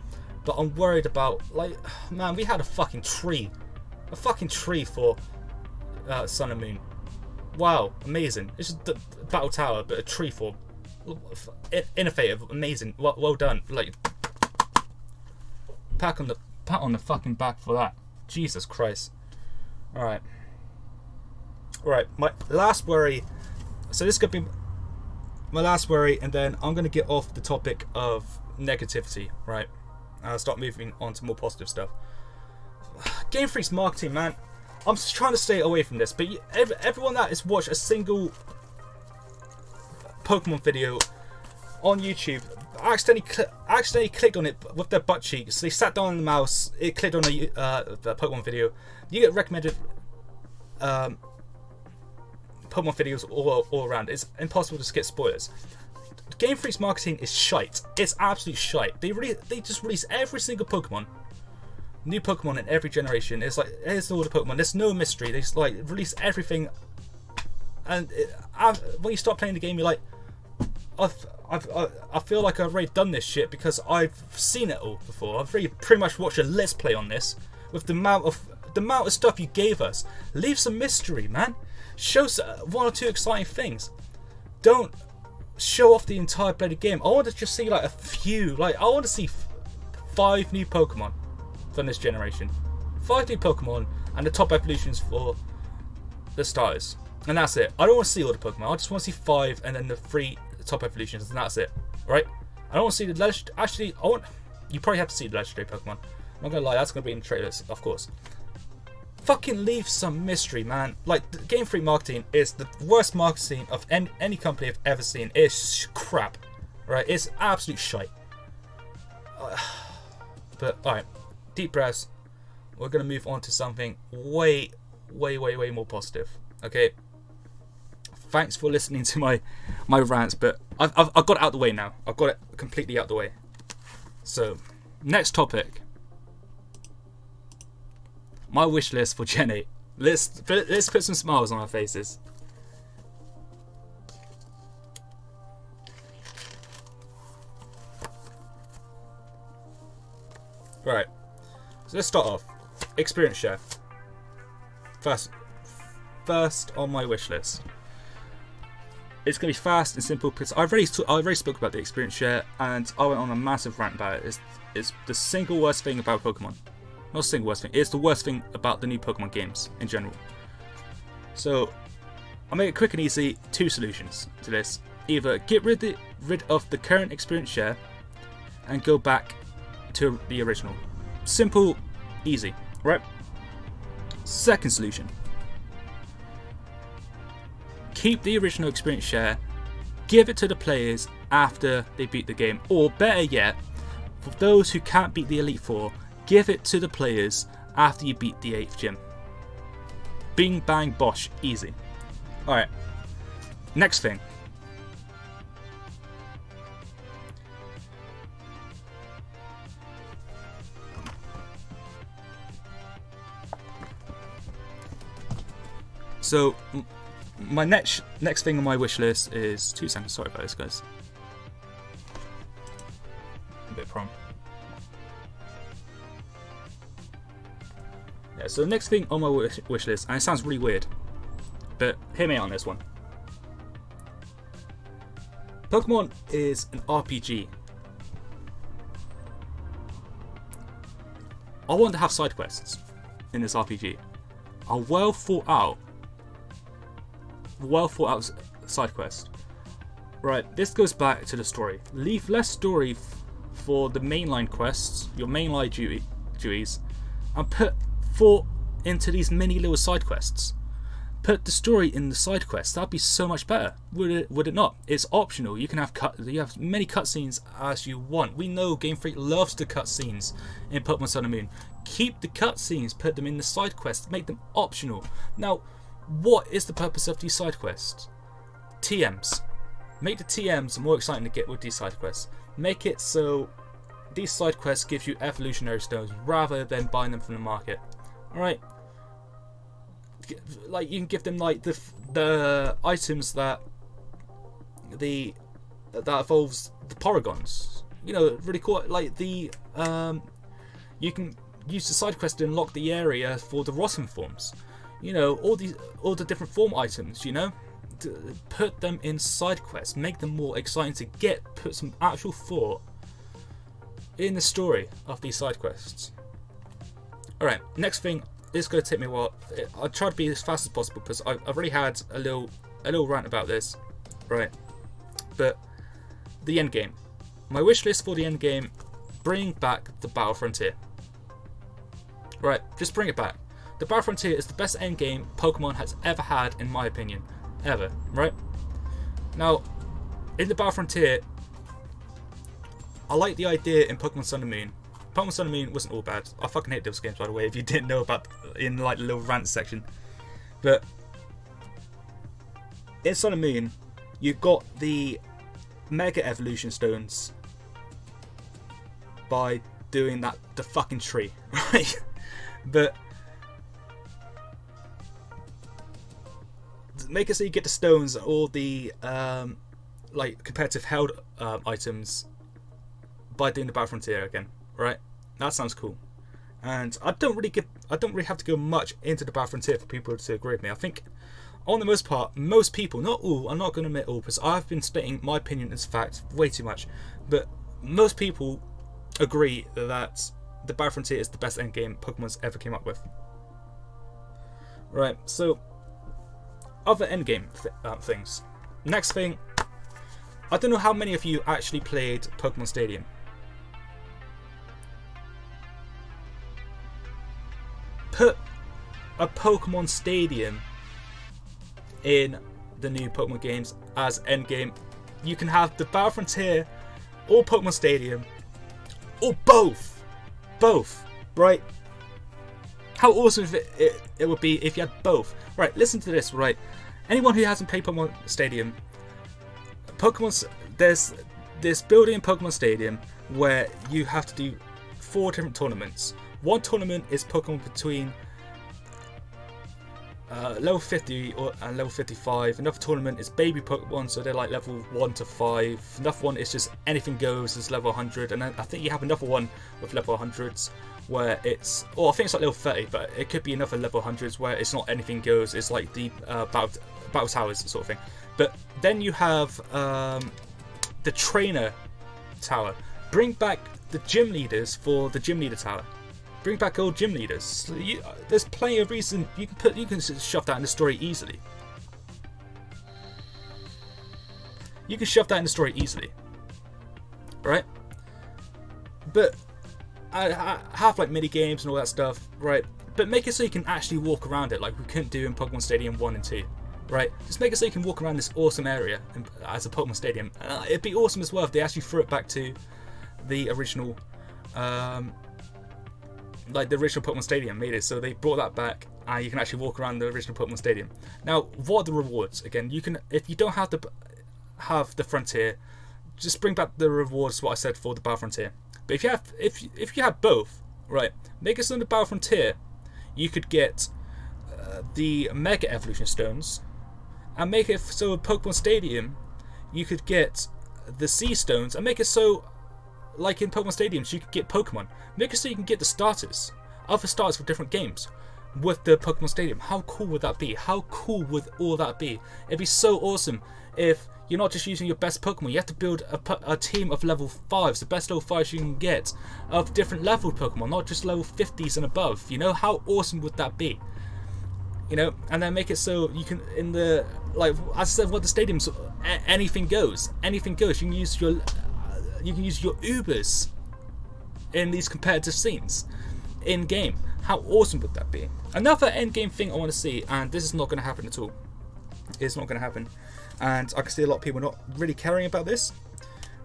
But I'm worried about, like, man, we had a fucking tree. A fucking tree for Sun and Moon. Wow, amazing. It's just the Battle Tower, but a tree for innovative, amazing. Well done. Like, pat on the fucking back for that. Jesus Christ. Alright. My last worry. So this could be my last worry, and then I'm going to get off the topic of negativity, right? And I'll start moving on to more positive stuff. Game Freak's marketing, man. I'm just trying to stay away from this, but everyone that has watched a single Pokemon video on YouTube accidentally clicked on it with their butt cheeks. They sat down on the mouse, it clicked on the Pokemon video. You get recommended Pokemon videos all around. It's impossible to skip spoilers. Game Freak's marketing is shite. It's absolute shite. They just release every single Pokemon, new Pokemon in every generation. It's like, here's all the Pokemon. There's no mystery. They just like release everything, and when you start playing the game, you're like, I feel like I've already done this shit because I've seen it all before. I've pretty much watched a Let's Play on this with the amount of stuff you gave us. Leave some mystery, man. Show one or two exciting things. Don't show off the entire bloody game. I want to just see like a few. Like, I want to see 5 new Pokemon from this generation. 5 new Pokemon and the top evolutions for the starters. And that's it. I don't want to see all the Pokemon. I just want to see 5 and then the 3 top evolutions, and that's it. Right? I don't want to see the legendary. Actually, you probably have to see the legendary Pokemon. I'm not gonna lie, that's gonna be in the trailers, of course. Fucking leave some mystery, man. Like, the Game Freak marketing is the worst marketing of any company I've ever seen. It's crap, right? It's absolute shite. But alright, deep breaths. We're gonna move on to something way more positive. Okay. Thanks for listening to my rants, but I've got it out the way now. I've got it completely out the way. So, next topic. My wish list for Gen 8. Let's put some smiles on our faces. Right. So let's start off. Experience share. First on my wish list. It's going to be fast and simple because I already spoke about the experience share, and I went on a massive rant about it. It's the single worst thing about Pokemon. Not the single worst thing. It's the worst thing about the new Pokemon games in general. So I'll make it quick and easy. 2 solutions to this. Either get rid of the current experience share and go back to the original. Simple, easy, right? Second solution. Keep the original experience share, give it to the players after they beat the game, or better yet, for those who can't beat the Elite Four, give it to the players after you beat the 8th gym. Bing bang bosh, easy. Alright, next thing. So, my next thing on my wish list is 2 seconds. Sorry about this, guys. A bit prompt. Yeah. So the next thing on my wish list, and it sounds really weird, but hear me out on this one. Pokemon is an RPG. I want to have side quests in this RPG. A well thought out side quest. Right, this goes back to the story. Leave less story for the mainline quests, your mainline duties, and put thought into these mini little side quests. Put the story in the side quests. That'd be so much better. Would it not? It's optional. You can have you have many cutscenes as you want. We know Game Freak loves the cutscenes in Pokemon Sun and Moon. Keep the cutscenes, put them in the side quests, make them optional. Now, what is the purpose of these side quests? TMs. Make the TMs more exciting to get with these side quests. Make it so these side quests give you evolutionary stones rather than buying them from the market. Alright? Like, you can give them like the items that evolves the Porygons. You know, really cool. Like the you can use the side quest to unlock the area for the Rossum forms. You know, all the different form items. You know, put them in side quests. Make them more exciting to get. Put some actual thought in the story of these side quests. All right, next thing. It's going to take me a while. I'll try to be as fast as possible because I've already had a little rant about this, right? But the end game, my wish list for the end game, bring back the Battle Frontier. Right, just bring it back. The Battle Frontier is the best end game Pokemon has ever had, in my opinion, ever. Right? Now, in the Battle Frontier, I like the idea in Pokemon Sun and Moon. Pokemon Sun and Moon wasn't all bad. I fucking hate those games, by the way, if you didn't know about in like the little rant section. But in Sun and Moon, you got the Mega Evolution Stones by doing the fucking tree, right? But make it so you get the stones or the like competitive held items by doing the Battle Frontier again. Right, that sounds cool, and I don't really have to go much into the Battle Frontier for people to agree with me. I think, on the most part, most people, not all, I'm not going to admit all, because I've been stating my opinion as fact way too much, but most people agree that the Battle Frontier is the best endgame Pokemon's ever came up with. Right, so other endgame things. Next thing, I don't know how many of you actually played Pokemon Stadium. Put a Pokemon Stadium in the new Pokemon games as endgame. You can have the Battle Frontier or Pokemon Stadium, or both, right? How awesome it would be if you had both. Right, listen to this, right? Anyone who hasn't played Pokemon Stadium, there's this building in Pokemon Stadium where you have to do 4 different tournaments. One tournament is Pokemon between level 50 and level 55. Another tournament is baby Pokemon, so they're like level 1 to 5. Another one is just anything goes, is level 100. And then I think you have another one with level 100s where it's, I think it's like level 30, but it could be another level 100s where it's not anything goes. It's like the battle towers sort of thing. But then you have the trainer tower. Bring back the gym leaders for the gym leader tower. Bring back old gym leaders. So there's plenty of reason you can shove that in the story easily. You can shove that in the story easily, right? But I have like mini games and all that stuff, right? But make it so you can actually walk around it, like we couldn't do in Pokemon Stadium 1 and 2, right? Just make it so you can walk around this awesome area as a Pokemon Stadium. It'd be awesome as well if they actually threw it back to the original. Like the original Pokemon Stadium made it so they brought that back and you can actually walk around the original Pokemon Stadium. Now, what are the rewards? Again, you can, if you don't have the Frontier, just bring back the rewards, what I said for the Battle Frontier. But if you have both, right, make it so in the Battle Frontier you could get the Mega Evolution Stones, and make it so in Pokemon Stadium you could get the Sea Stones, and make it so like in Pokemon Stadiums, you can get Pokemon. Make it so you can get the starters, other starters for different games with the Pokemon Stadium. How cool would that be? How cool would all that be? It'd be so awesome if you're not just using your best Pokemon. You have to build a team of level 5s, the best level 5s you can get, of different leveled Pokemon, not just level 50s and above. You know, how awesome would that be? You know, and then make it so you can, in the, like, as I said, what the stadiums, anything goes. Anything goes. You can use your Ubers in these competitive scenes in game. How awesome would that be? Another endgame thing I want to see, and this is not going to happen at all. It's not going to happen. And I can see a lot of people not really caring about this.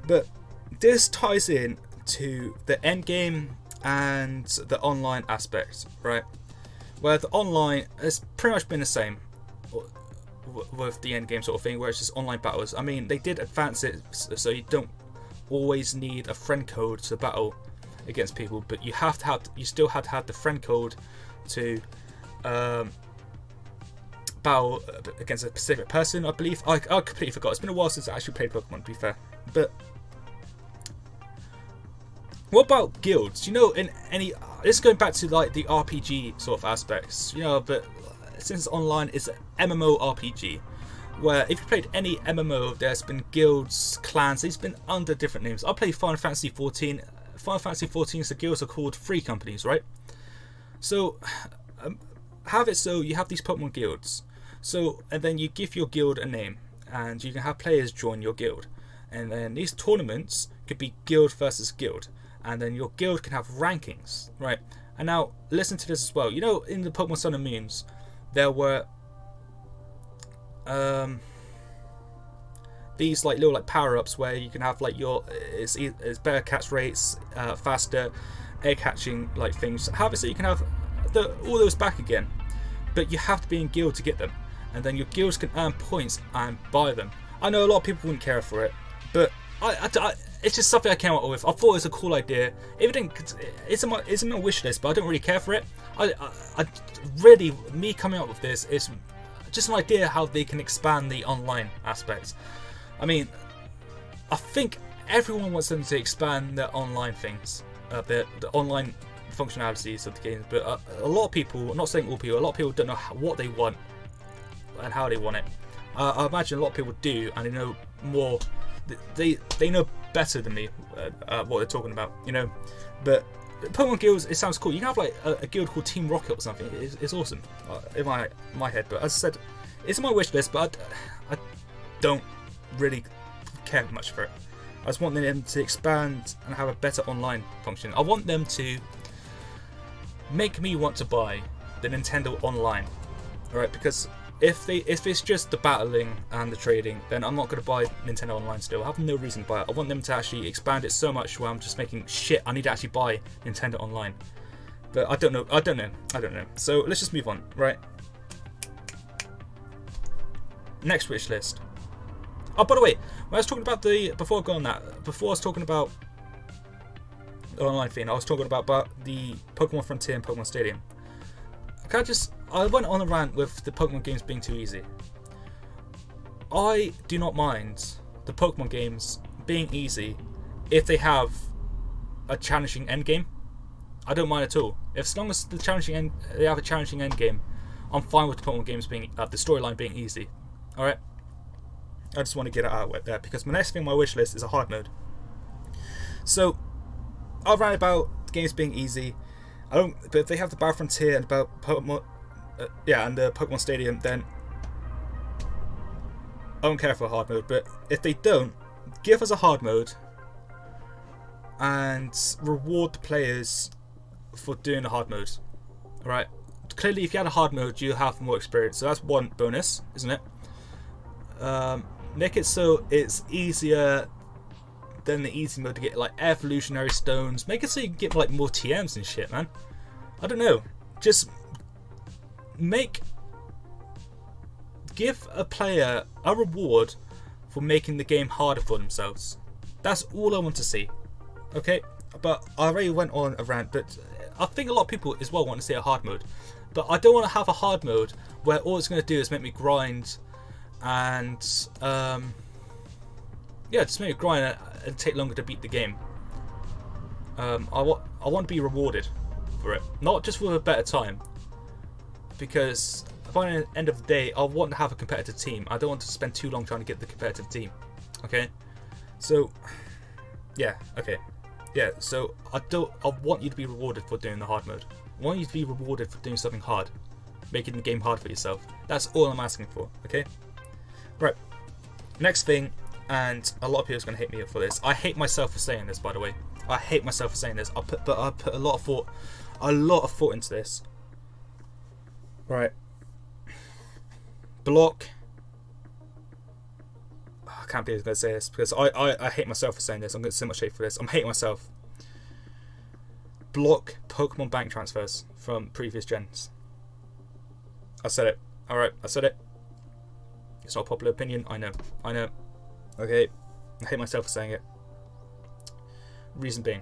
But this ties in to the endgame and the online aspect, right? Where the online has pretty much been the same with the endgame sort of thing, where it's just online battles. I mean, they did advance it so you don't always need a friend code to battle against people, but you still have to have the friend code to battle against a specific person, I believe. I completely forgot. It's been a while since I actually played Pokemon, to be fair. But what about guilds? You know, in any, this is going back to like the RPG sort of aspects, you know, but since it's online, it's an MMORPG, where if you played any MMO, there's been guilds, clans. These have been under different names. I played Final Fantasy 14. Final Fantasy 14's the guilds are called free companies, right? So have it so you have these Pokemon guilds. So, and then you give your guild a name, and you can have players join your guild. And then these tournaments could be guild versus guild, and then your guild can have rankings, right? And now listen to this as well. You know, in the Pokemon Sun and Moons, there were these like little like power-ups where you can have like your it's better catch rates, faster egg hatching like things. Have it so you can have all those back again, but you have to be in guild to get them, and then your guilds can earn points and buy them. I know a lot of people wouldn't care for it, but I it's just something I came up with. I thought it was a cool idea. If it didn't, it's in my wish list, but I don't really care for it. I really, me coming up with this is just an idea how they can expand the online aspects. I mean, I think everyone wants them to expand their online things, the online functionalities of the game. But a lot of people, I'm not saying all people, a lot of people don't know what they want and how they want it. I imagine a lot of people do, and they know more. They know better than me what they're talking about, you know. But Pokemon guilds, it sounds cool. You can have like a guild called Team Rocket or something. It's awesome in my head. But as I said, it's on my wish list, but I don't really care much for it. I just want them to expand and have a better online function. I want them to make me want to buy the Nintendo Online, alright? Because if it's just the battling and the trading, then I'm not going to buy Nintendo Online still. I have no reason to buy it. I want them to actually expand it so much where I'm just making shit. I need to actually buy Nintendo Online. But I don't know. So let's just move on, right? Next wish list. Oh, by the way, when I was talking about before I was talking about the online thing, I was talking about the Pokemon Frontier and Pokemon Stadium. I went on a rant with the Pokemon games being too easy. I do not mind the Pokemon games being easy if they have a challenging endgame. I don't mind at all. As long as they have a challenging endgame, I'm fine with the Pokemon games being the storyline being easy. All right. I just want to get it out there because my next thing on my wish list is a hard mode. So I'll rant about the games being easy. But if they have the Battle Frontier and about Pokemon, and the Pokemon Stadium, then I don't care for a hard mode. But if they don't, give us a hard mode and reward the players for doing the hard mode. Alright? Clearly, if you had a hard mode, you have more experience. So that's one bonus, isn't it? Make it so it's easier than the easy mode to get like evolutionary stones. Make it so you can get like more TMs and shit, man. I don't know. Just give a player a reward for making the game harder for themselves. That's all I want to see. Okay? But I already went on a rant, but I think a lot of people as well want to see a hard mode. But I don't want to have a hard mode where all it's going to do is make me grind and just make me grind and take longer to beat the game. I want to be rewarded for it, not just for a better time. Because by the end of the day, I want to have a competitive team. I don't want to spend too long trying to get the competitive team. Okay, so so I want you to be rewarded for doing the hard mode. I want you to be rewarded for doing something hard, making the game hard for yourself. That's all I'm asking for. Okay, right. Next thing, and a lot of people are going to hate me for this. I hate myself for saying this, by the way. I hate myself for saying this. I put a lot of thought a lot of thought into this. Right. Block. I can't believe I'm going to say this because I hate myself for saying this. I'm getting so much hate for this. I'm hating myself. Block Pokemon bank transfers from previous gens. I said it. Alright, I said it. It's not a popular opinion. I know. Okay. I hate myself for saying it. Reason being.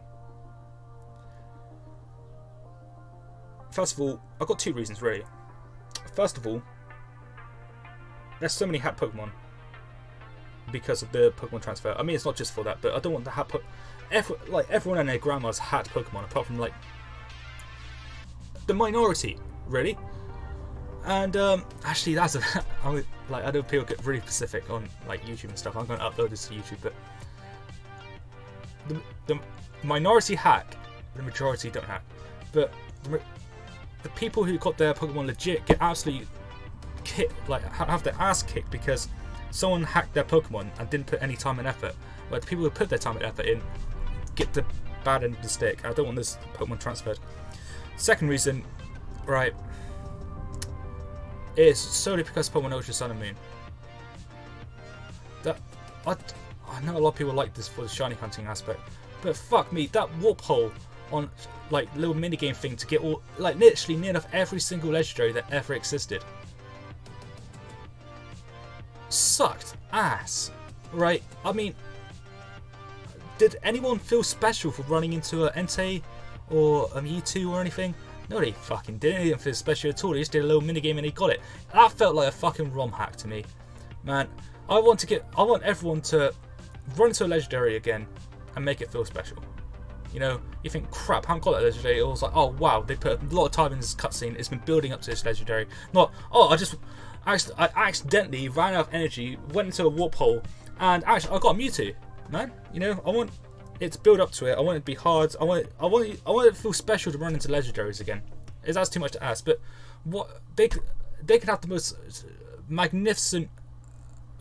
First of all, I've got two reasons really. First of all, there's so many hacked Pokemon because of the Pokemon transfer. I mean, it's not just for that, but I don't want to have everyone and their grandma's hacked Pokemon, apart from like the minority, really. And actually, that's I know people get really specific on like YouTube and stuff. I'm going to upload this to YouTube, but the minority hack, the majority don't hack. But the people who got their Pokemon legit get absolutely have their ass kicked because someone hacked their Pokemon and didn't put any time and effort. Like the people who put their time and effort in get the bad end of the stick. I don't want this Pokemon transferred. Second reason, right, is solely because Pokemon Ultra Sun and Moon. That I know a lot of people like this for the shiny hunting aspect, but fuck me, that warp hole on like little minigame thing to get all like literally near enough every single legendary that ever existed sucked ass, right? I mean, did anyone feel special for running into a Entei or a Mewtwo or anything? No, they fucking didn't. They didn't feel special at all. They just did a little minigame and he got it. That felt like a fucking ROM hack to me, man. I want everyone to run into a legendary again and make it feel special. You know, you think, crap, I haven't got that legendary. It was like, oh wow, they put a lot of time in this cutscene. It's been building up to this legendary. Not, oh, I accidentally ran out of energy, went into a warp hole, and actually I got a Mewtwo, man. You know, I want it to build up to it. I want it to be hard. I want it to feel special to run into legendaries again. That's too much to ask, but what they could have the most magnificent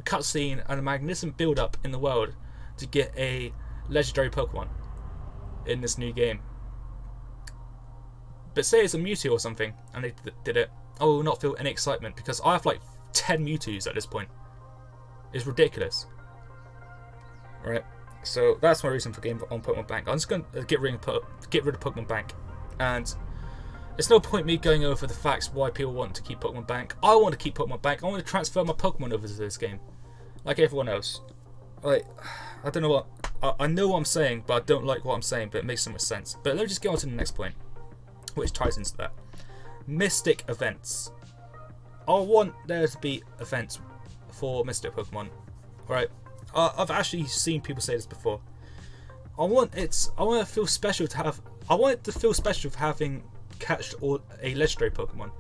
cutscene and a magnificent build up in the world to get a legendary Pokemon in this new game. But say it's a Mewtwo or something, and they did it. I will not feel any excitement because I have like 10 Mewtwo's at this point. It's ridiculous. Right, so that's my reason for getting on Pokemon Bank. I'm just going to get rid of Pokemon Bank, and it's no point me going over the facts why people want to keep Pokemon Bank. I want to keep Pokemon Bank. I want to transfer my Pokemon over to this game, like everyone else. Like, I don't know what I know what I'm saying, but I don't like what I'm saying. But it makes so much sense. But let me just get on to the next point, which ties into that. Mystic events. I want there to be events for Mystic Pokemon, right? I've actually seen people say this before. I want it to feel special to have. I want it to feel special for having catched a legendary Pokemon.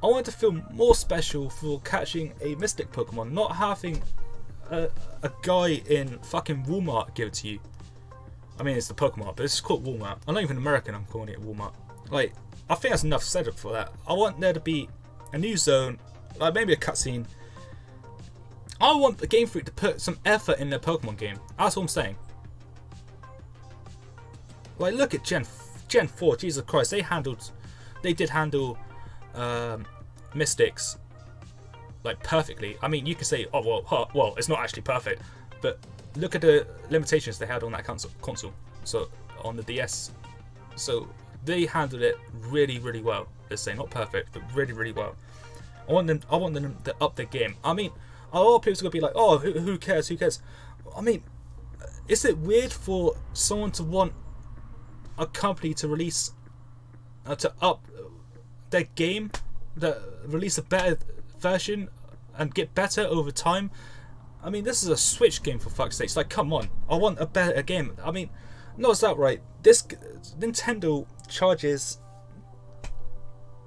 I want it to feel more special for catching a Mystic Pokemon, not having a guy in fucking Walmart give it to you. I mean, it's the Pokemon, but it's called Walmart. I'm not even American. I'm calling it Walmart. Like, I think that's enough setup for that. I want there to be a new zone, like maybe a cutscene. I want the Game Freak to put some effort in their Pokemon game. That's what I'm saying. Like, look at Gen 4. Jesus Christ, they did handle Mystics like perfectly. I mean, you could say, oh well, it's not actually perfect, but look at the limitations they had on that console. So on the DS, so they handled it really, really well. Let's say not perfect, but really, really well. I want them to up their game. I mean, a lot of people are gonna be like, oh, who cares? Who cares? I mean, is it weird for someone to want a company to release to up their game, to release a better version and get better over time? I mean, this is a Switch game for fuck's sake. It's like, come on, I want a better game. I mean, no, it's that right. This Nintendo charges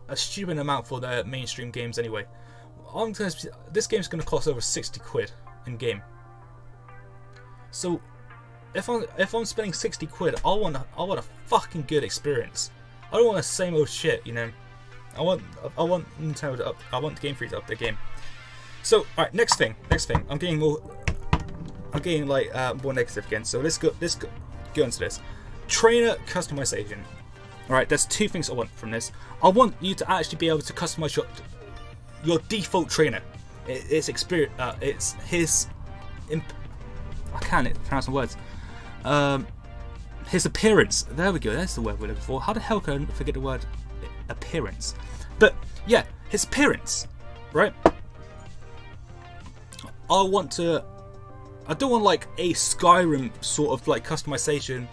a stupid amount for their mainstream games anyway. This game's going to cost over 60 quid in game. So if I'm spending 60 quid, I want a fucking good experience. I don't want the same old shit, you know. I want Nintendo to I want the Game Freak to up their game. So, alright, next thing. I'm getting more negative again. So let's go into this. Trainer customization. Alright, there's two things I want from this. I want you to actually be able to customize your default trainer. It's experience. It's his. I can't pronounce the words. His appearance. There we go. That's the word we're looking for. How the hell can I forget the word appearance? But yeah, his appearance, right? I don't want like a Skyrim sort of like customization,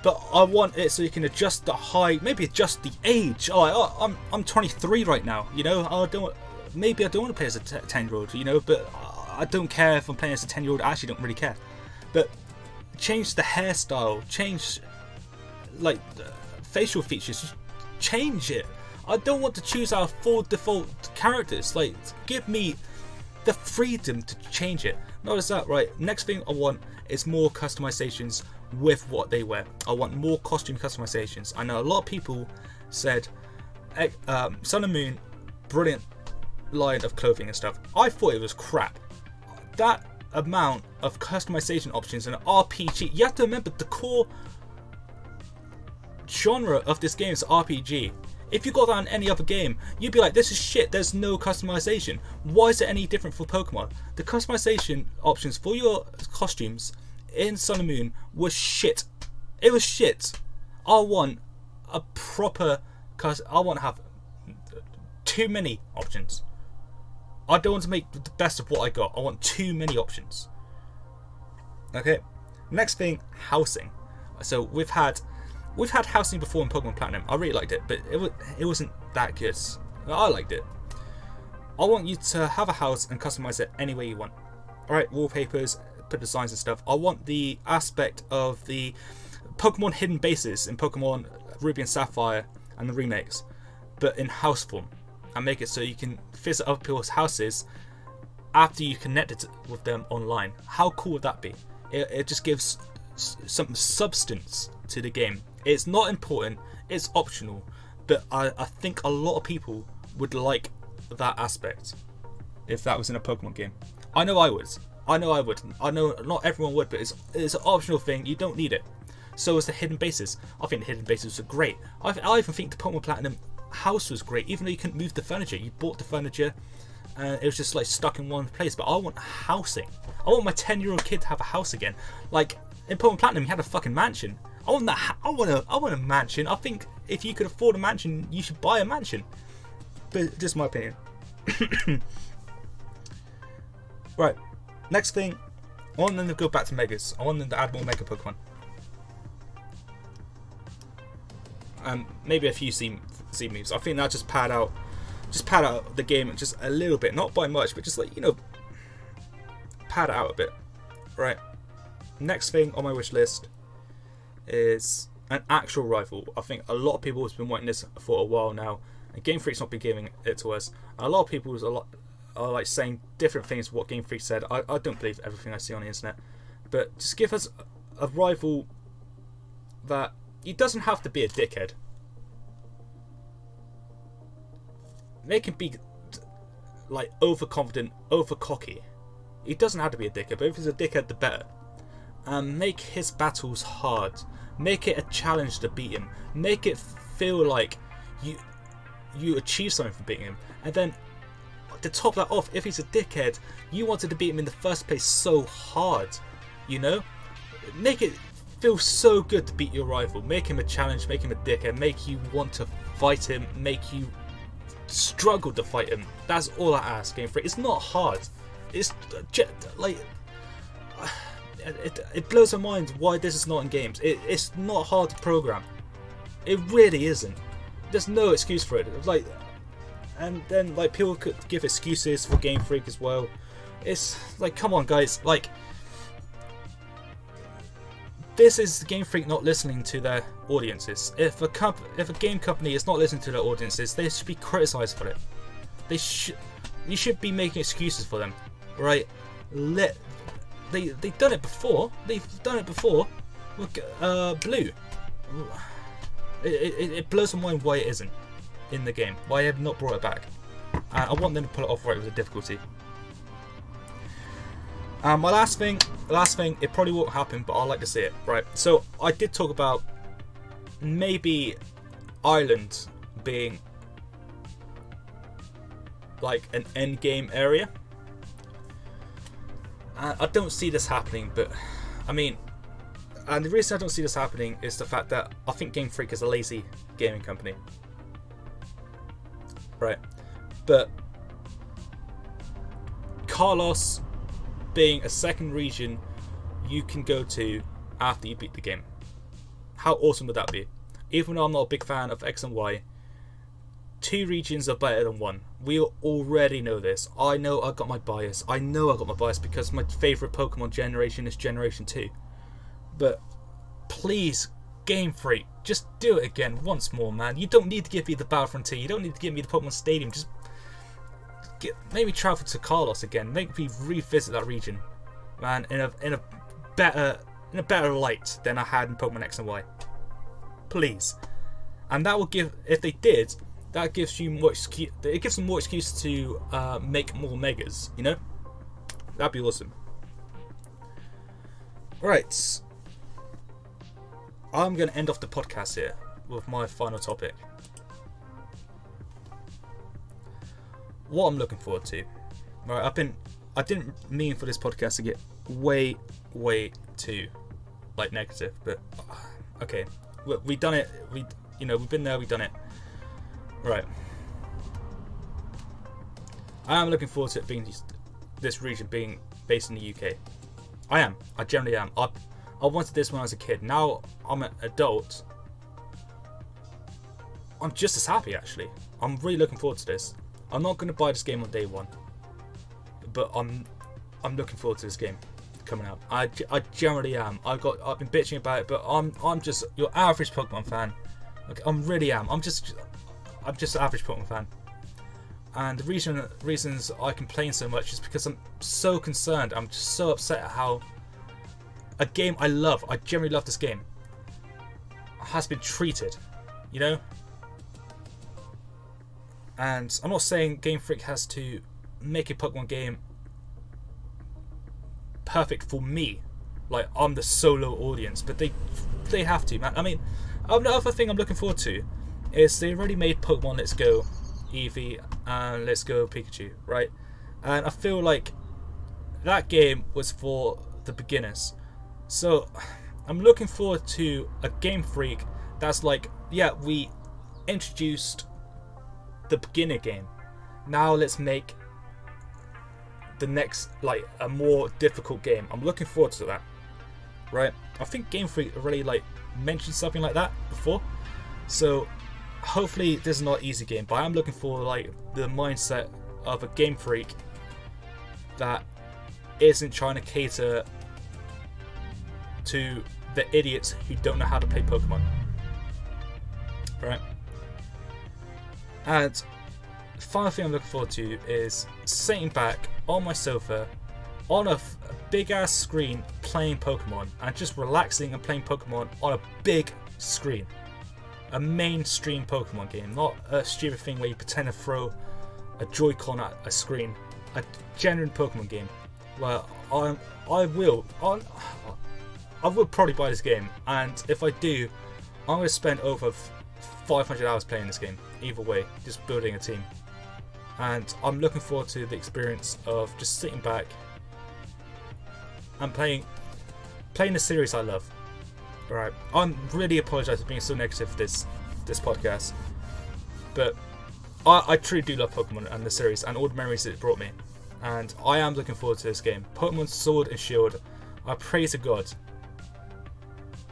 but I want it so you can adjust the height, maybe adjust the age. I'm 23 right now, you know. I don't want to play as a 10-year-old, you know, but I don't care if I'm playing as a 10-year-old. I actually don't really care. But change the hairstyle, change like the facial features, change it. I don't want to choose our full default characters. Like, give me the freedom to change it. Notice that, right? Next thing I want is more customizations with what they wear. I want more costume customizations. I know a lot of people said Sun and Moon, brilliant line of clothing and stuff. I thought it was crap. That amount of customization options in an RPG, you have to remember the core genre of this game is RPG. If you got that in any other game, you'd be like, this is shit, there's no customization. Why is it any different for Pokemon? The customization options for your costumes in Sun and Moon was shit. It was shit. I want a proper, I want to have too many options. I don't want to make the best of what I got. I want too many options. Okay, next thing, housing. So we've had housing before in Pokemon Platinum. I really liked it, but it wasn't that good. I liked it. I want you to have a house and customize it any way you want. Alright, wallpapers, put designs and stuff. I want the aspect of the Pokemon hidden bases in Pokemon Ruby and Sapphire and the remakes, but in house form. And make it so you can visit other people's houses after you connected with them online. How cool would that be? It just gives some substance to the game. It's not important, it's optional, but I think a lot of people would like that aspect if that was in a Pokemon game. I know I would. I know not everyone would, but it's an optional thing. You don't need it. So is the hidden bases. I think the hidden bases are great. I even think the Pokemon Platinum house was great, even though you couldn't move the furniture. You bought the furniture and it was just like stuck in one place. But I want housing. I want my 10-year-old kid to have a house again. Like in Pokemon Platinum, you had a fucking mansion. I want that. I want a mansion. I think if you could afford a mansion, you should buy a mansion. But just my opinion. Right. Next thing, I want them to go back to Megas. I want them to add more Mega Pokemon. Maybe a few C moves. I think that just pad out the game just a little bit, not by much, but just like, you know, pad it out a bit. Right. Next thing on my wish list is an actual rival. I think a lot of people have been wanting this for a while now, and Game Freak's not been giving it to us. And a lot of people are like saying different things to what Game Freak said. I don't believe everything I see on the internet, but just give us a rival that he doesn't have to be a dickhead. Make him be like overconfident, over cocky. He doesn't have to be a dickhead, but if he's a dickhead, the better. And make his battles hard. Make it a challenge to beat him. Make it feel like you achieve something for beating him. And then to top that off, if he's a dickhead, you wanted to beat him in the first place so hard. You know, make it feel so good to beat your rival. Make him a challenge. Make him a dickhead. Make you want to fight him. Make you struggle to fight him. That's all I ask, Game Freak. It's not hard. It's like it blows my mind why this is not in games. It's not hard to program. It really isn't. There's no excuse for it. Like, and then like people could give excuses for Game Freak as well. It's like, come on, guys. Like, this is Game Freak not listening to their audiences. If a game company is not listening to their audiences, they should be criticised for it. You should be making excuses for them, right? They've done it before. They've done it before with Blue. It blows my mind why it isn't in the game. Why I have not brought it back. I want them to pull it off right with the difficulty. My last thing, it probably won't happen, but I like to see it. Right. So I did talk about maybe Ireland being like an end game area. I don't see this happening, but I mean, and the reason I don't see this happening is the fact that I think Game Freak is a lazy gaming company, right? But Carlos being a second region you can go to after you beat the game, how awesome would that be? Even though I'm not a big fan of X and Y, 2 regions are better than 1. We already know this. I know I got my bias. Because my favourite Pokemon generation is Generation 2. But please, Game Freak, just do it again once more, man. You don't need to give me the Battle Frontier. You don't need to give me the Pokemon Stadium. Just make me travel to Carlos again. Make me revisit that region, man, in a better light than I had in Pokemon X and Y. Please. And that will give, if they did, that gives you more excuse. It gives them more excuse to make more megas. You know, that'd be awesome. Right, I'm gonna end off the podcast here with my final topic. What I'm looking forward to. Right, I didn't mean for this podcast to get way too like negative, but okay, we've done it. We've been there. We've done it. Right. I am looking forward to it being this region being based in the UK. I generally am. I wanted this when I was a kid. Now I'm an adult. I'm just as happy, actually. I'm really looking forward to this. I'm not going to buy this game on day 1, but I'm looking forward to this game coming out. I generally am. I've been bitching about it, but I'm just your average Pokemon fan. Okay, I'm just an average Pokemon fan. And the reasons I complain so much is because I'm so concerned. I'm just so upset at how a game I generally love this game, has been treated, you know? And I'm not saying Game Freak has to make a Pokemon game perfect for me, like I'm the solo audience, but they have to, man. I mean, another thing I'm looking forward to is they already made Pokemon Let's Go Eevee and Let's Go Pikachu, right? And I feel like that game was for the beginners. So I'm looking forward to a Game Freak that's like, yeah, we introduced the beginner game. Now let's make the next, like, a more difficult game. I'm looking forward to that, right? I think Game Freak already like mentioned something like that before. So hopefully this is not an easy game, but I am looking for like the mindset of a Game Freak that isn't trying to cater to the idiots who don't know how to play Pokemon, right? And the final thing I'm looking forward to is sitting back on my sofa on a big ass screen playing Pokemon and just relaxing and playing Pokemon on a big screen. A mainstream Pokemon game, not a stupid thing where you pretend to throw a Joy-Con at a screen. A genuine Pokemon game. Well, I will probably buy this game, and if I do, I'm going to spend over 500 hours playing this game. Either way, just building a team. And I'm looking forward to the experience of just sitting back and playing the series I love. Right, I'm really apologise for being so negative for this podcast, but I truly do love Pokemon and the series and all the memories that it brought me, and I am looking forward to this game. Pokemon Sword and Shield, I pray to God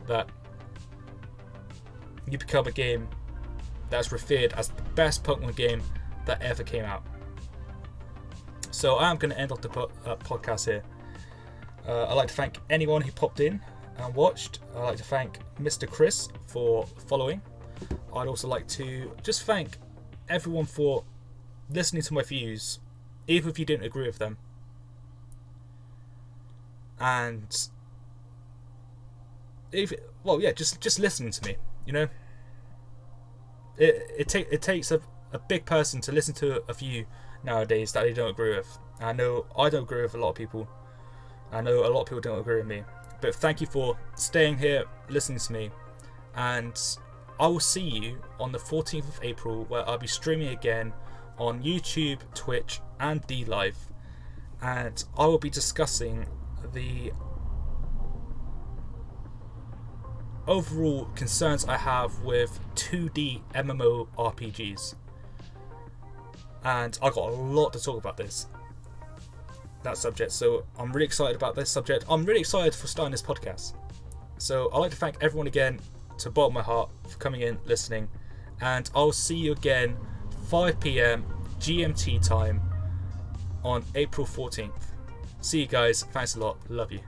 that you become a game that's revered as the best Pokemon game that ever came out. So I am going to end off the podcast here. I'd like to thank anyone who popped in and watched. I'd like to thank Mr. Chris for following. I'd also like to just thank everyone for listening to my views, even if you didn't agree with them. And just listening to me, you know. It takes a big person to listen to a view nowadays that they don't agree with. I know I don't agree with a lot of people. I know a lot of people don't agree with me. But thank you for staying here, listening to me, and I will see you on the 14th of April, where I'll be streaming again on YouTube, Twitch and DLive, and I will be discussing the overall concerns I have with 2D MMORPGs, and I got a lot to talk about that subject. So I'm really excited about this subject. I'm really excited for starting this podcast. So I'd like to thank everyone again, to the bottom of my heart, for coming in, listening, and I'll see you again 5 PM GMT time on April 14th. See you guys. Thanks a lot. Love you.